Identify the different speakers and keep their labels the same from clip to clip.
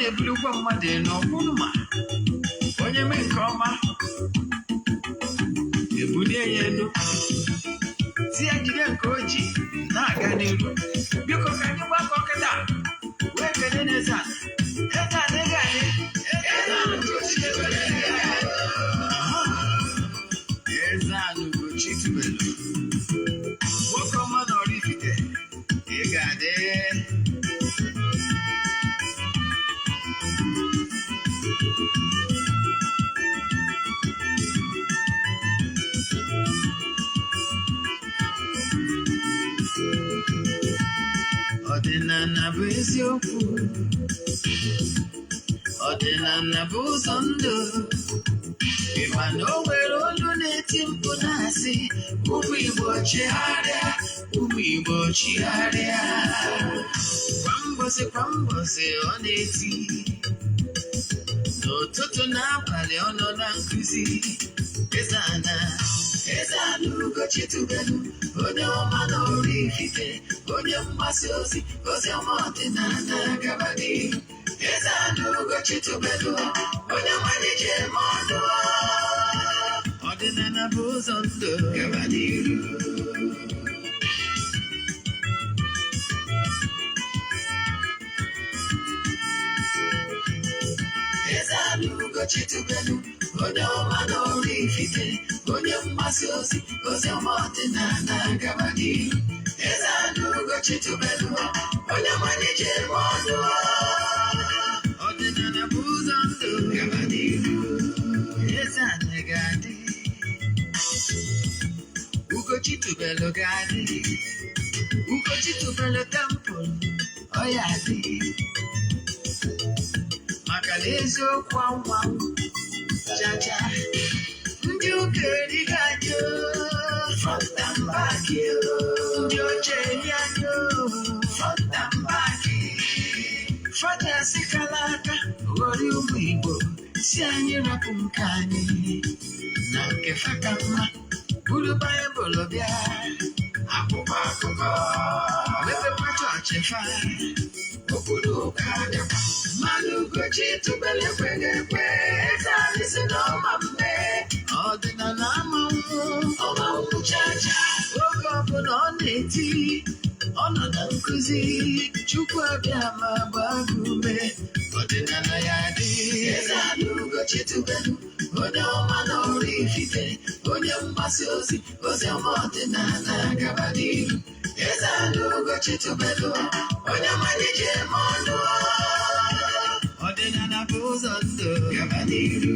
Speaker 1: na-ebulukwa mmadụ n'ọkwụnụma onye mee nke ọma ebulie ya elu tie jide nke oji na-aga n'iru biko ka anyị gbakọ kịta wee kele n'Eze-Ana Eze-Ana ego anyị Eze-Ana Ugochi tubelu nwoke ọma na oraifite ị ga-adị Odinana bụ eziokwu Odinana bụ ụzọ ndụ ịma na o nwere olu na-eti mkpu na-asị ụmụ Igbo chigharịa ụmụ Igbo chigharịa kwa mbọsị ọ na-eti n'ụtụtụ na abalị ọ nọ na nkụzi Eze-Ana Ugochi tubelu onye ọma na oraifite onye mgbasa ozi ọma ọdịnala gaba n'ihu Eze-Ana Ugochi tubelu onye malije eme ọnụ ọdịnala bụ ụzọ ndụ gaba n'ihu Eze-Ana Ugochi tubelu onye ọma na oraifite onye mgbasa ozi ọma ọdịnala gaba n'ihu Eze-Ana Ugochi tubelu onye malije eme ọnụ ọdịnala bụ ụzọ ndụ gaba n'ihu Eze-Ana ga-adị Ugochi tubelu ga-adị Ugochi tubelu tempụl ọ ya adị maka na eziokwu anwa jaja ndị ụka erighị anyị front and back ndị oche eri anyị front and back fada sikala aka ghọrọ ụmụ Igbo si anyị rapụ nke anyị na nke faka mma buru Baịbụl bịa akwụkwọ akụkọ mepekwa chọọchị fa obodo ụka dịkwa mmanụ Ugochi tubelu ekweghị ekwe Eze-Ana si n'ọma mme ọdịnala ama nwụ chacha oge ọbụla ọ na-eti ọ nọ na nkụzi Chukwu abịa ma gbaa gị ume ọdịnala ya dị Eze-Ana Ugochi tubelu onye ọma na oraifite onye mgbasa ozi ọma ọdịnala gaba n'ihu Eze-Ana Ugochi tubelu onye malije eme ọnụ ọdịnala bụ ụzọ ndụ gaba n'ihu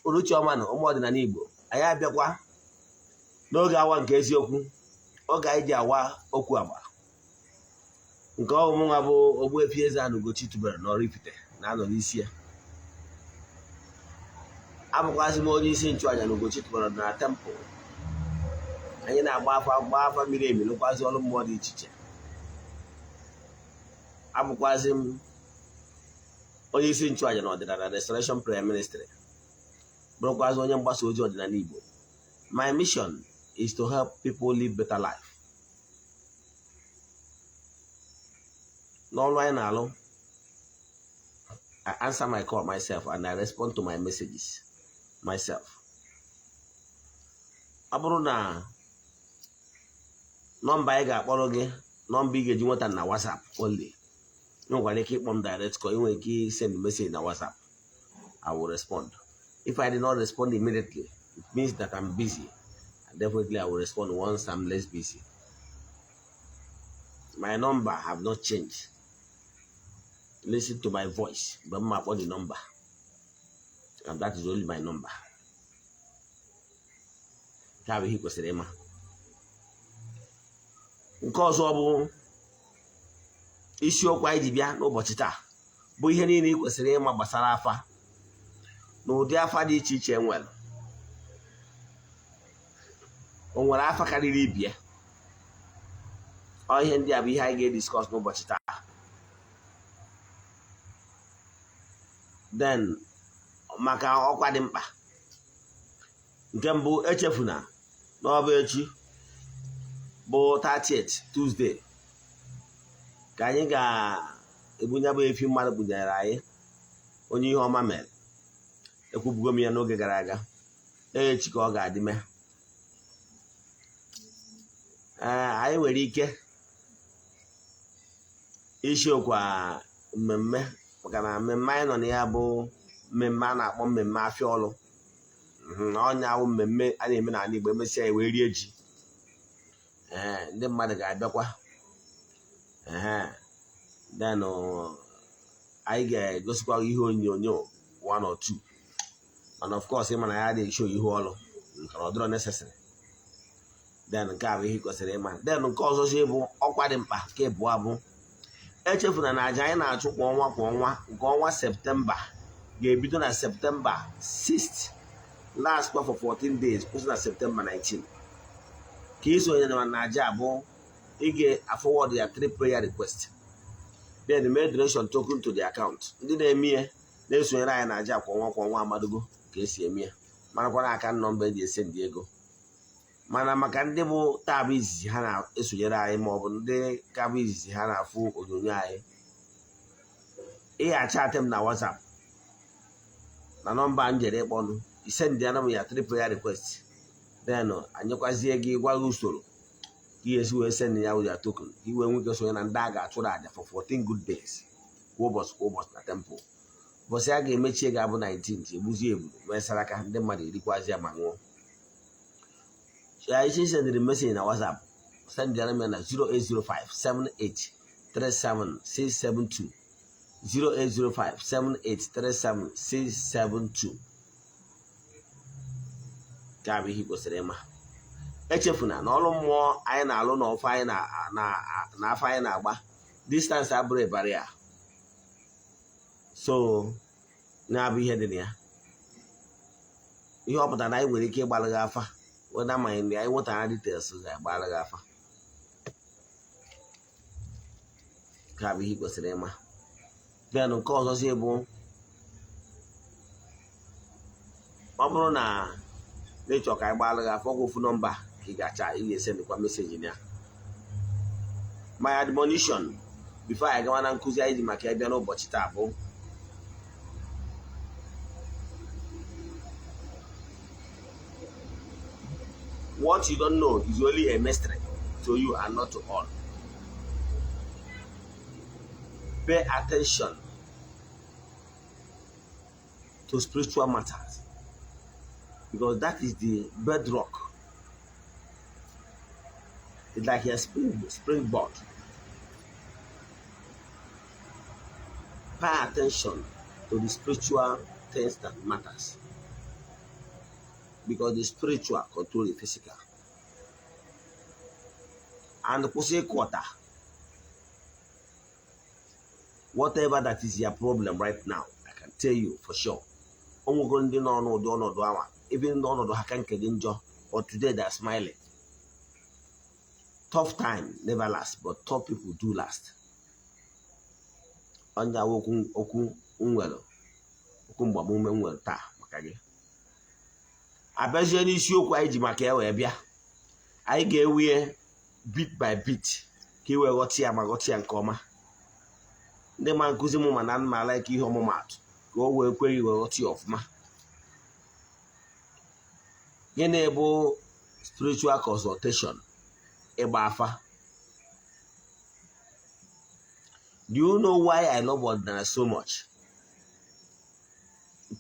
Speaker 2: Uruchiọma na ụmụ ọdịnala Igbo anyị abịakwa n'oge awa nke eziokwu oge anyị ji awa okwu agba nke ọmụnwa bụ Ogbuefi EZE-ANA Ugochi tubelu na oraifite na-anọ n'isi ya abụkwazị m onye isi nchụaja na Ugochi tubelu na tempụl anyị na-agba afa miri emi lụkwazị ọrụ mmụọ dị iche iche abụkwazị m onye isi nchụaja na ọdịnala Restoration Prayer Ministry bụrụkwazị onye mgbasa ozi ọdịnala Igbo. My mission is to help people live better life. N'ọrụ anyị na-alụ I answer my call myself and I respond to my messages myself. Ọ bụrụ na nọmba anyị ga-akpọrọ gị nọmba ị ga-eji nweta na WhatsApp only ị nwekwara ike ịkpọ m direct call ị nwere ike send message na WhatsApp I will respond. If I did not respond immediately it means that I'm busy and definitely I will respond once I'm less busy. My number have not changed. Listen to my voice but I'm upon the number and that is only my number. Ka bụ ihe kwesịrị ịma. Nke ọzọ bụ isiokwu anyị ji bịa n'ụbọchị taa bụ ihe niile ị kwesịrị ịma gbasara afa na ụdị afa dị iche iche nwere. O nwere afa karịrị ibie. Ọ ihe ndị a bụ ihe anyị ga-ediscuss n'ụbọchị taa. Then maka ọkwa dị mkpa. Nke mbụ echefuna n'ọbụ echi bụ 30th Tuesday ka anyị ebunya bụ efi mmadụ bunyere anyị onye ihe ọma mere ekwubugo m ya n'oge gara aga echi ka ọ ga-adị mee anyị nwere ike isiokwu mmemme maka na mmemme anyị nọ na ya bụ mmemme a na-akpọ mmemme afịa ọlụ ọnya bụ mmemme a na-eme n'ala Igbo emesịa wee rie ji ndị mmadụ ga-abịakwa then anyị ga-egosikwa ihe onyonyo 1 or 2 and of course ịma na ya adịghị show ihu ọlụ nke ọ dịrọ necessary then nke a bụ ihe kwesịrị ịma then nke ọzọzi bụ ọkwa dị mkpa nke bụ abụ echefuna na aja anyị na-achụ kwa ọnwa nke ọnwa Septemba ga-ebido na Septemba 6th last for 14 days kwụsị na Septemba 19 ka isonye na aja abụ ị ga-forward ya 3 prayer request then make donation token to the account ndị na-eme ihe na-esonyere anyị na aja kwa ọnwa amadogo ka esi eme ya marakwana aka nọmba eji ese ndị ego mana maka ndị bụ taa bụ izizi ha na-esonyere anyị ma ọ bụ ndị ka bụ izizi ha na-afụ onyonyo anyị ịghachi atem na WhatsApp na nọmba njere ịkpọnụ isendị ana m ya 3 prayer request then anyekwazie gị gwa gị usoro ka ihe esi wee send ya with ya token ka iwee nweke sonye na ndị a ga-achụrụ aja for 14 good days kwa ụbọchị na temple ụbọchị a ga-emechi ga-abụ 19th egbuzie ebu wee saraka ndị mmadụ erikwazi ya ma ṅụọ isi sendịrị meseji na WhatsApp sendịara m ya na 08057837672 08057837672 ka bụ ihe kwesịrị ịma echefuna na ọrụ mmụọ anyị na-alụ na ọfọ anyị na afọ anyị na-agba distance abụrụ ịbara ya so na-abụ ihe dị na ya ihe ọ pụtara na anyị nwere ike ịgbalịghị afa weda ma anyị nwetara details ga-agbalịghị afa ka bụ ihe kwesịrị ịma then nke ọzọzi bụ ọ bụrụ na n'ịchọ ka anyị gbalịghị afa ọgwụ ofu nọmba ka ị ga-acha ị ga-esendịkwa meseji na ya my admonition before anyị gawa na nkụzi anyị ji maka ịbịa n'ụbọchị taa bụ what you don't know is only a mystery to you and not to all. Pay attention to spiritual matters because that is the bedrock. It's like a springboard. Pay attention to the spiritual things that matters. Because the spiritual control the physical. And the quarter, whatever that is your problem right now, I can tell you for sure. Even though I can't get injured, but today they're smiling. Tough time never lasts, but tough people do last. Anja oku unwelo, oku mbamume unwelo ta makage. Abezie n'isiokwu anyị ji maka ya wee bịa anyị ga-ewie bit by bit ka iwee ghọta ya ma ghọta ya nke ọma ndị ma nkụzi m mana m ala ike ihe ọmụmatụ ka o wee kweghị wee ghọta ya ọfụma gịnị bụ spiritual consultation ịgba afa. Do you know why I love ọdịnala so much?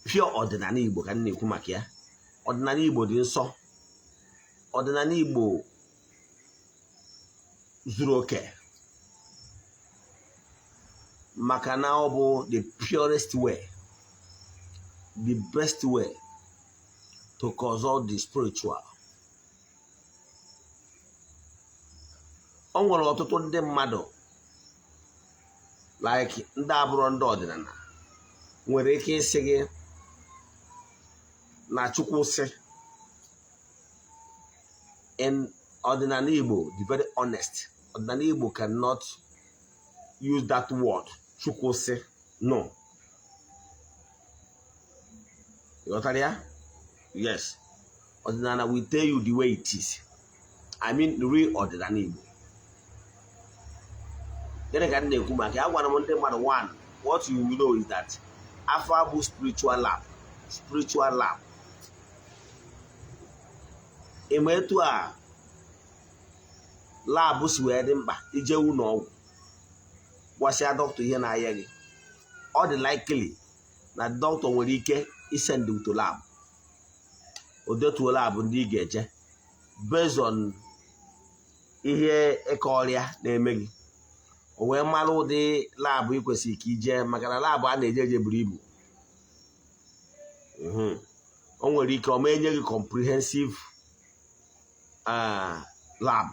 Speaker 2: Pure ọdịnala Igbo ka m na-ekwu maka ya. Ọdịnala Igbo dị nsọ. Ọdịnala Igbo zuru oke maka na ọ bụ the purest way, the best way to consult the spiritual. O nwere ọtụtụ ndị mmadụ like ndị abụrụ ndị ọdịnala nwere ike isi gị na Chukwu sị in ọdịnala Igbo, be very honest. Ọdịnala Igbo cannot use that word Chukwu sị, no. You got that? Yes. Odinana will tell you the way it is. I mean, the real Odinana Igbo. Gịnị ka m na-ekwu maka ya? Gwara m ndị mmadụ one, what you will know is that afọ bụ spiritual lab. Spiritual lab. Ịma etu a lab si wee dị mkpa ije ụlọ ọgwụ gwasịa dọkịta ihe na-aya gị. Ọ dị likely na dọkịta nwere ike isend to lab. O detuo lab ndị ị ga-eje based on ihe ịkọ ọrịa na-eme gị. O wee mara ụdị lab ị kwesịrị ka ije, maka na lab a na-eje buru ibu. O nwere ike ọ ma enye gị comprehensive lab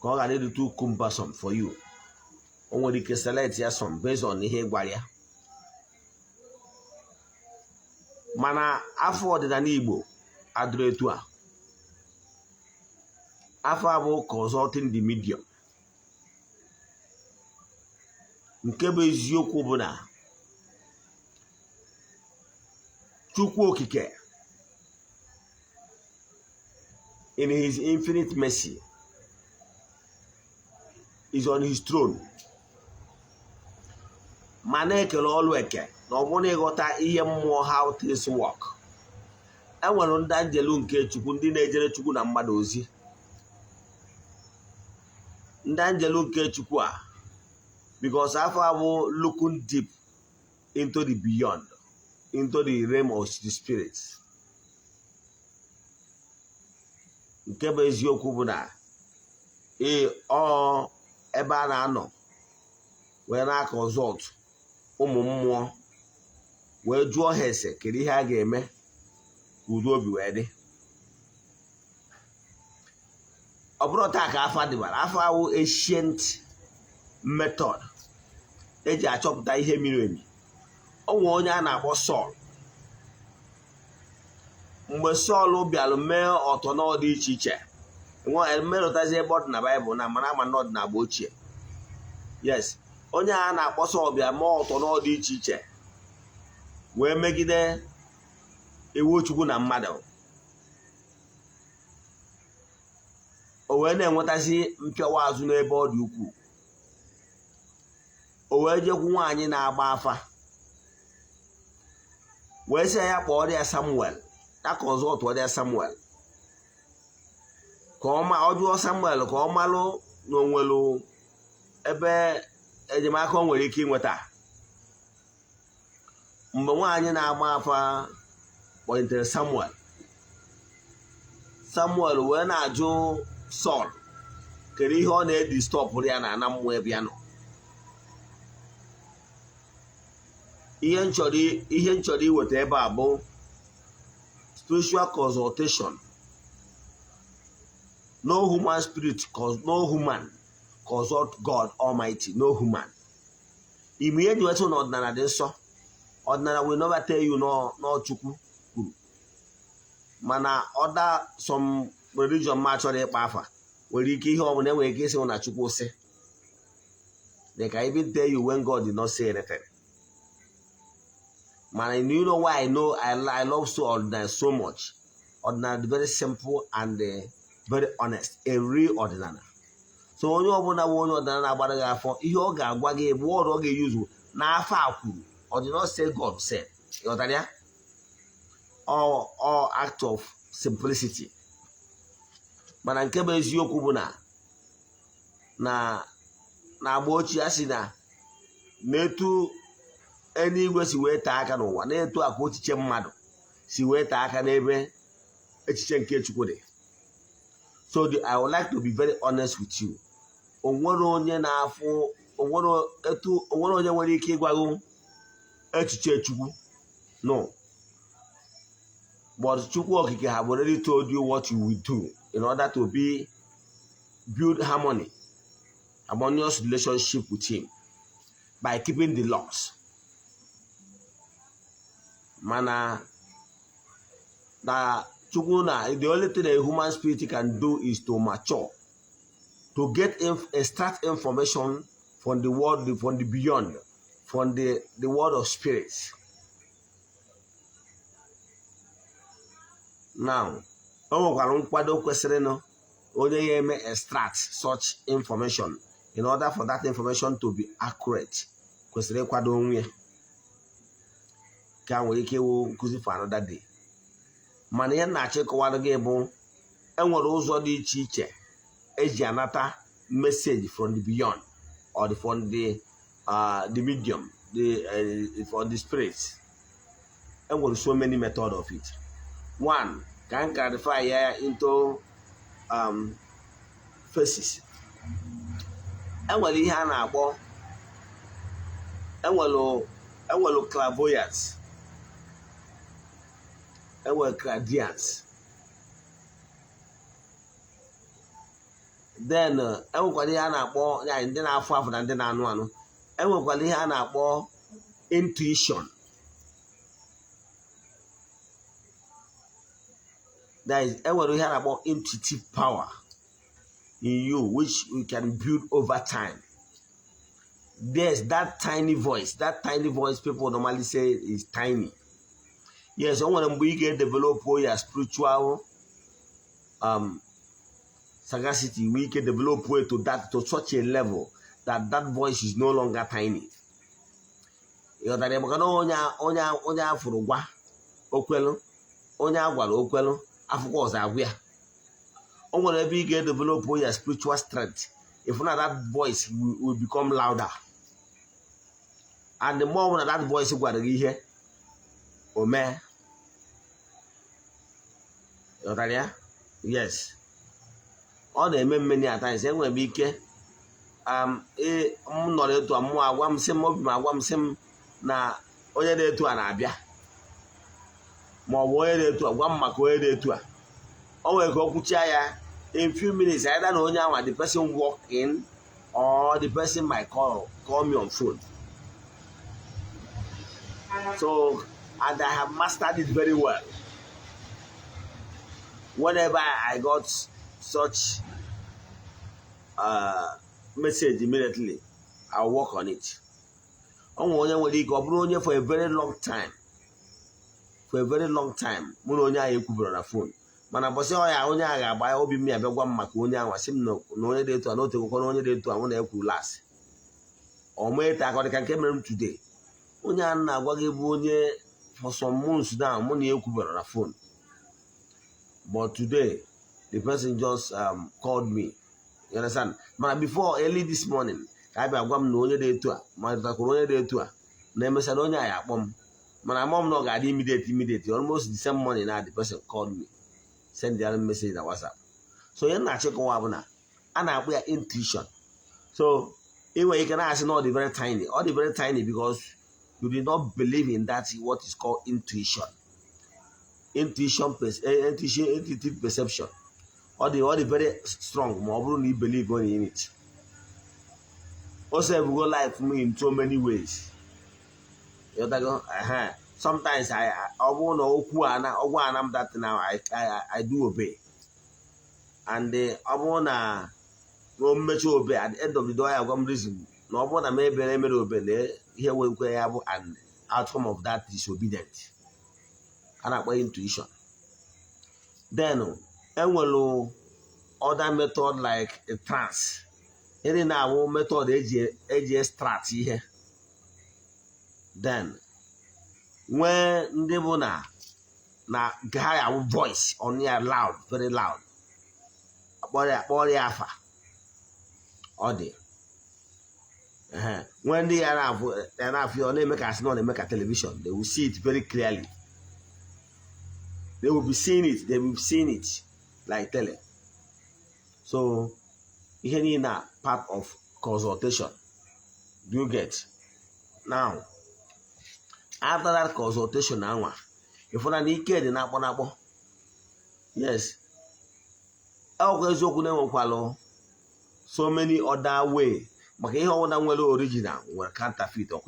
Speaker 2: ka ọ ghara ịdị too cumbersome for you. O nwere ike select ya some based on ihe gwara ya. Mana afọ ọdịnala Igbo adịrọ etu a. Afọ abụ consulting the medium. Nke bụ eziokwu bụ na Chukwu Okike in his infinite mercy is on his throne. Ma na-ekele ọlụ eke na ọ bụrụ na ịghọta ihe mmụọ how things work. Enwere ndị anjelu nke Chukwu, ndị na-ejere Chukwu na mmadụ ozi. Ndị anjelu nke Chukwu a, because afọ abụ looking deep into the beyond, into the realm of the spirits. Nke bụ eziokwu bụ na ebe a na-anọ wee na-consult ụmụ mmụọ wee jụọ ha ese kedu ihe a ga-eme ka udo obi wee dị. Ọ bụrụ taa ka afọ dịbara. Afọ awụ ancient method eji achọpụta ihe miri emi. O nwere onye a na-akpọ Sọl. Mgbe Sọl bịalụ mee ọtọ dị iche iche, merụtazi ebe ọ dị na Baịbụl na mana ama n'ọdị na agba ochie. Yes, onye a na-akpọ Sọl bịa mee ọtọ dị iche iche wee megide iwu Chukwu na mmadụ. O wee na-enwetazi mpịawa azụ n'ebe ọ dị ukwuu. O wee jekwu nwaanyị na-agba afa wee sị ya kpọọ ya Samuel. Ya consult ya Samuel ka ọ jụọ Samuel ka ọ malụ na onwelu ebe enyemaka o nwere ike inweta. Mgbe nwaanyị na-agba afa kpọlitere Samuel wee na-ajụ Sọl kedu ihe ọ na-edistọpụrụ ya na mmụọ ebe ya nọ. Ihe nchọrọ iweta ebe a bụ spiritual consultation. No human spirit, no human consult God Almighty. No human. Ime ihe dị wetu na ọdịnala dị nsọ. Ọdịnala will never tell you no Chukwu kwuru. Mana other some religion ma chọrọ ịkpa afa nwere ike ihe ọbụla enwere ike isi na Chukwu sị. They can even tell you when God did not say anything. Man, you know why I love ordinary so much. Ordinary, very simple and very honest. A real ordinary. So onye ọbụla bụ onye ọdịnala na-agbara gị afọ, ihe ọ ga-agwa gị bụ ọrụ ọ ga-eyuzu n'afọ akwuru. Or did not say God said. All act of simplicity. Mana nke bụ eziokwu bụ na agba ochie asị na na-etu eluigwe si wee taa aka n'ụwa, na-etu akwa echiche mmadụ si wee taa aka n'ebe echiche nke Chukwu dị. So I would like to be very honest with you. Onwere onye na-afụ, onwere onye nwere ike ịgwago echiche Chukwu. No. But Chukwu Okike have already told you what you will do in order to build harmonious relationship with him by keeping the laws. Mana the only thing a human spirit can do is to mature, to extract information from the world, from the beyond, from the world of spirits. Now, o nwekwara nkwado kwesịrị nọ onye ya eme extract such information in order for that information to be accurate, kwesịrị ịkwado onwe ka nwere ike iwu nkuzi for another day. Mana ihe na-achọ ịkọwara gị bụ enwere ụzọ dị iche iche eji anata message from the beyond or from the medium, from the spirits. Enwere so many methods of it. One can clarify here into phases. Enwere ihe a na-akpọ enwere clairvoyance, enwere clairaudience, then enwekwara ihe a na-akpọ ya ndị na-afụ afụ na ndị na-anụ anụ. Enwekwara ihe a na-akpọ intuition. That is, enwere ihe a na-akpọ intuitive power in you which you can build over time. There's that tiny voice. That tiny voice people normally say is tiny. Yes, when we get develop your spiritual sagacity, we can develop to such a level that that voice is no longer tiny. You know that onye afuru gwa okwelu, onye agwara okwelu, afuko ozagwa. Whenever you get develop your spiritual strength, if not that voice will become louder. And the more when that voice got to hear, oh man, yes. All the many times, when we get not to a more one sim of my one sim na only day to an abia. More way to a one macquarie to a. Oh, go kuchaya. In few minutes, I don't know now the person walk in or the person might call me on phone. So, and I have mastered it very well. Whenever I got such message immediately, I'll work on it. For a very long time. For a very long time, on the phone. Mana bosi oya onye a ga-agba obi m ya bịagwa m maka onye anwa sim na onye dị etu a n'otekwa onye dị etu a na ekwu last o mee ta akọ dị ka nke mere m today onye a na-agwa gị bụ onye for some months now mụ na ekwubara na phone, but today the person just called me, you understand. Mana before early this morning ka bịa gwa m na onye dị etu a ma takwuru onye dị etu a na emesara onye a ya akpọ m mana mom no ga immediate almost the same morning now the person called me. Send the other message on WhatsApp. So you're not checking what happened. And I have intuition. So anyway, you can ask not the very tiny, or the very tiny because you did not believe in that what is called intuition. Intuition, intuitive perception. Or the very strong, more you believe in it. Also, we go life for me in so many ways. You're like, sometimes I want to that now I do obey, and I wanna go make obey. At the end of the day, I come reason. No one maybe obey. Here we have an outcome of that disobedient. And I intuition. Then, other method like a trance. Any now method AGS strat here. Then. When ndị bụ na guy our voice on here loud, very loud. Akpọrọ ya afa. Ọ dị. When they are on the television, they will see it very clearly. They will be seeing it like tele. So ihe niile part of consultation. Do you get? Now, after that consultation, if you need to na yes, so many other ways. But here one original were counterfeit or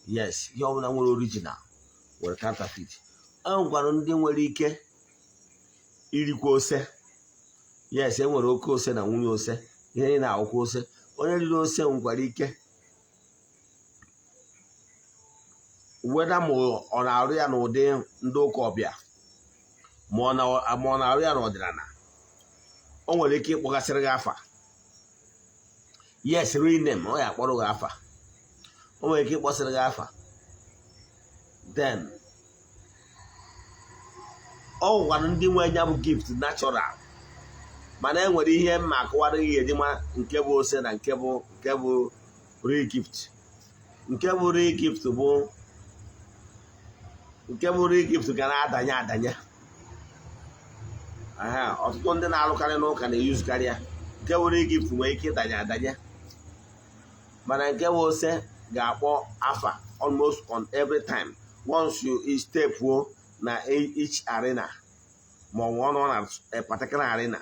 Speaker 2: yes, here one original were counterfeit. Yes, e nwere oke ose na nwunye ose. Ihe na oke ose. Onye riri ose nwere ike whether more on our ya n'ụdị ndị ụka ọbịa ma ọ na-arụ ya n'ọdịnala o nwere ike ịkpọgasịrị gị afa yes real name ọ ya akpọrọ gị afa o nwere ike ịkpọsịrị gị afa then ọ gwara ndị nwe nya bụ gift natural mana enwere ihe mma akụwara gị eji ma nke bụ ose na nke bụ real gift nke bụ real gift ga na-adanye ọtụtụ ndị na-alụkarị n'ụka na-eyuzukarị ya nke bụ real gift nwere ike ịdanye mana nke bụ ose ga-akpọ afa almost on every time once you step na each arena ma ọ nọ na a particular arena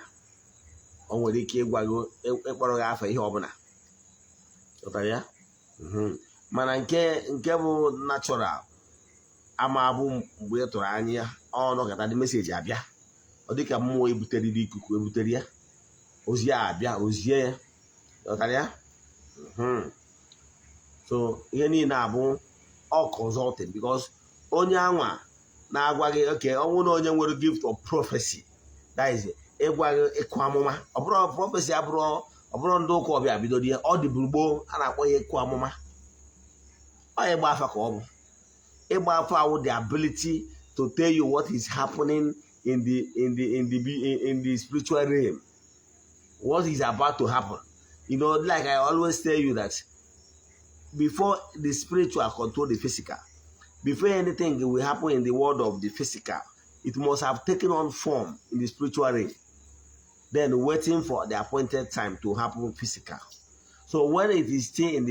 Speaker 2: o nwere ike ịgwa gị ịkpọrọ gị afa ihe ọbụla ya mana nke bụ natural ama abụ mgbe ị tụrụ anya ya ọnọkọta dị meseji abịa ọ dịka mmụọ ebutere ikuku ebutere ya ozi ya abịa ozie ya ya so ihe niile abụ all consulting because onye anwa na-agwa gị oke ọnwụ na onye nwere gift of prophecy that is ịgwa gị ịkụ amụma ọ bụrụ prophecy ọ bụrụ ndị ụka ọbịa bidoro ya ọ dịburu gboo a na-akpọ ya ịkụ amụma ọ ịgba afa ka ọ bụ ịgba afa awụ the ability to tell you what is happening in the spiritual realm, what is about to happen. You know, like I always tell you that before the spiritual control the physical, before anything will happen in the world of the physical, it must have taken on form in the spiritual realm, then waiting for the appointed time to happen physical. So when it is still in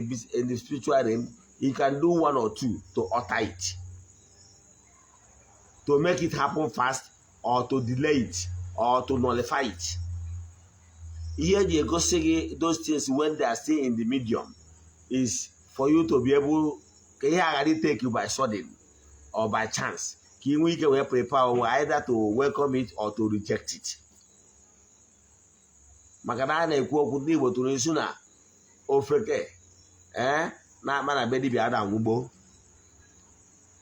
Speaker 2: the spiritual realm, you can do one or two to alter it, to make it happen fast, or to delay it, or to nullify it. Here you go say those things when they are still in the medium is for you to be able to take you by sudden or by chance. We can prepare either to welcome it or to reject it. Makana ekwu okwu ndị Igbo tụrụ isu na ofeke na mana be dibịa ada ngwugbo.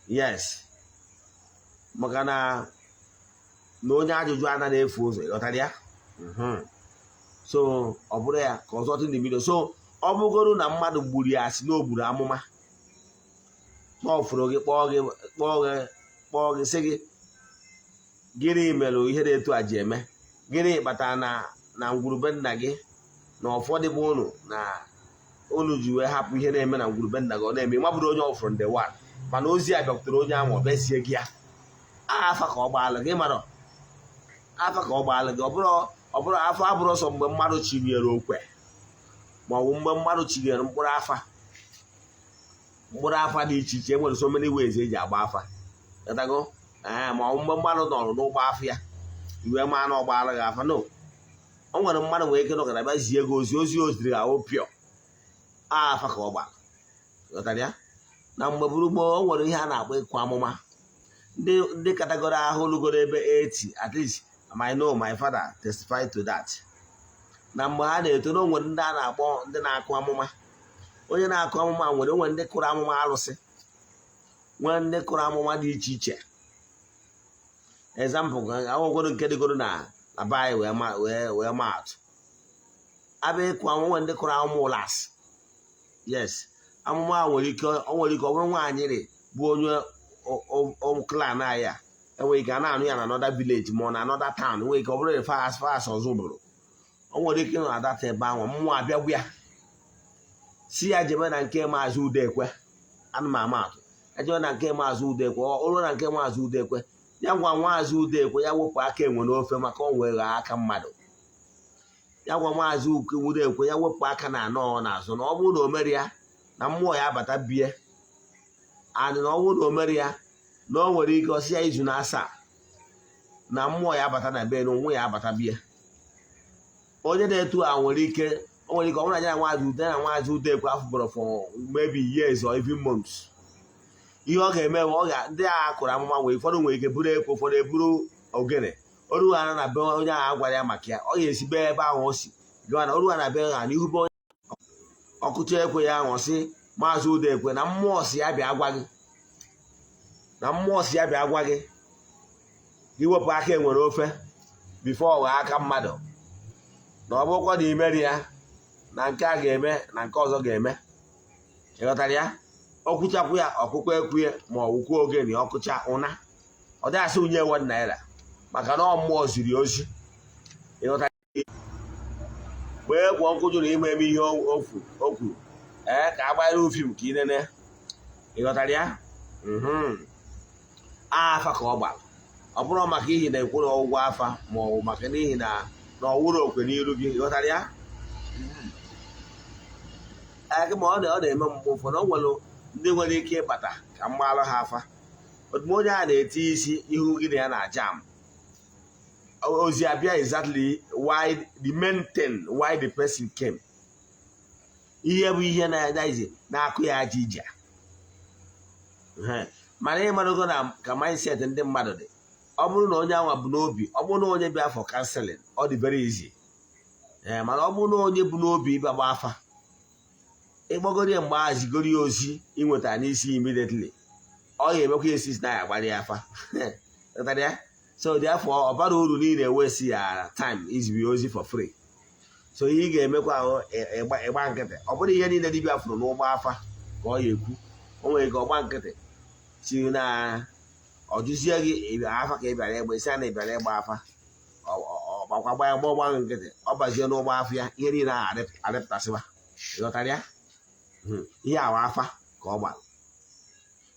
Speaker 2: Yes. Makana na onye ajụjụ ana na-efu ụzọ ịghọtara ya. So ọ bụrụ ya consulting the video. So ọ bụgoro na mmadụ gburu ya si n'ogburu amụma kpọfụrụ gị kpọọ gị sị gị gịnị mere ihe dị etu a ji eme, gịnị kpatara na ngwurube nna gị na ụfọdụ bụ unu na unu ji wee hapụ ihe na-eme na ngwurube nna gị ọ na-eme ma bụrụ onye ọfụrụ ndị wan mana ozi a bịakwutere onye ahụ ọ bịazie gị ya afa ka ọ gbaala gị mara afa ka ọ gbaala gị ọ bụrụ afọ abụrụ ọsọ mgbe mmadụ chinyere okwe ma ọ bụ mgbe mmadụ chinyere mkpụrụ afa dị iche iche enwere so many ways eji agba afa etago ma ọ bụ mgbe mmadụ nọrọ n'ụgbọ afọ ya iwe ma na ọ gbaala gị afa no o nwere mmadụ nwere ike nọkọta bịa zie gị ozi oziri ga opio afa ka ọ gbara ghọtara ya na mgbe buru gboo o nwere ihe a na-akpọ ịkụ amụma ndị katagoro ahụ lugoro ebe 80 at least I know my father testified to that. Na mgbe ha na-eto na onwere ndị a na-akpọ ndị na-akụ amụma onye na-akụ amụma nwere ndị kụrụ amụma arụsị nwere ndị kụrụ amụma dị iche iche. Example awụgoro nke dịgoro na be anyị wee maa atụ abịa ịkụ amụma ndị kụrụ amụma ụlas. Yes, amụma nwere ike ọ bụrụ nwaanyị bụ onye clan anyị enwere ike a na-anụ ya na another village ma ọ na another town nwere ike ọ bụrụ far as ọzọ bụrụ o nwere ike nọ adata ebe ahụ mmụọ abịagwu ya si ya jebe na nke maazị Udekwe ana m ama atụ ejebe na nke maazị Udekwe ọrụ na nke maazị Udekwe ya gwa maazị Udekwe ya wepụ aka enwe n'ofe maka o nwere aka mmadụ ya gwa maazị Udekwe ya wepụ aka na anọ n'azụ na ọ bụrụ na o mere ya na mmụọ ya abata bie adị na ọ bụrụ na o mere ya na o nwere ike ọsị ya izu na asaa na mmụọ ya abata na be na onwe ya abata bie onye na-etu a nwere ike ọ bụrụ na ya na nwaazị Udekwe afụbọrọ for maybe years or even months ihe ọ ga-eme ndị agha kụrụ amụma nwere ụfọdụ nwere ike buru ekwe ụfọdụ eburu ogene orughara na be onye agha gwara ya maka ya ọ ga-esi be ebe ahụ o si gawa na orughara na be ha n'ihu be onye ọkụcha ekwe ya ahụ sị maazị Udekwe na mmụọ si ya bịa gwa gị gị wepụ aka enwere ofe bifo ọgha aka mmadụ na ọ bụrụkwa na imeri ya na nke a ga-eme na nke ọzọ ga-eme. Ịghọtara ya? Ọkwụchapụ ya ọkụkọ ekwuye ma ọ wụkwa ogene ọkụcha ụna ọ dị asị unye 1 naira maka na mmụọ ziri ozi. Ịghọtara wee gwọ nkụ jụrụ ime ihe o kwuru ka a gbanyere fim ka ị nene. Ịghọtara ya? Afa ka ọ gbara, ọ bụrụ maka ihi na ekwere ụgwọ afa ma ọ bụ maka n'ihi na ọ wụrụ okwe n'iru gị. Ịghọtara ya? Ma ọ na-eme mgbe ụfọdụ o nwere ndị nwere ike ịbata ka mgbalụ ha afa, otu onye a na-eti isi ihu gị na ya na jam ozi abịa exactly why the main thing why the person came. Ihe bụ ihe na-akụ ya aja ije. Mana ịmarago na ka mindset ndị mmadụ dị, ọ bụrụ na onye anwa bụ n'obi, ọ bụrụ na onye bịa for counseling ọ dị very easy. Mana ọ bụrụ na onye bụ n'obi ịbịa gba afa, ịgbagoro ya mgbe a zigoro ya ozi inweta n'isi immediately, ọ ga-emekwa esi na ya agbara ya afa. So therefore ọ bara uru niile ewesi ya time izibi ozi for free. So ihe ị ga-emekwa ahụ ịgba nkịtị. Ọ bụrụ ihe niile dibịa fụrụ n'ụgbọ afa ka ọ ya ekwu, o nwere ka ọgba nkịtị si na ọ jụzie gị afa ka ị bịara ịgba, isi a na ịbịara ịgba afa, ọgbakwa gba nkịtị, ọ bazie n'ụgbọ afa ya ihe niile ahụ arịpụtasịba. Ịghọtara ya? Ihe awa afa ka ọ gbara.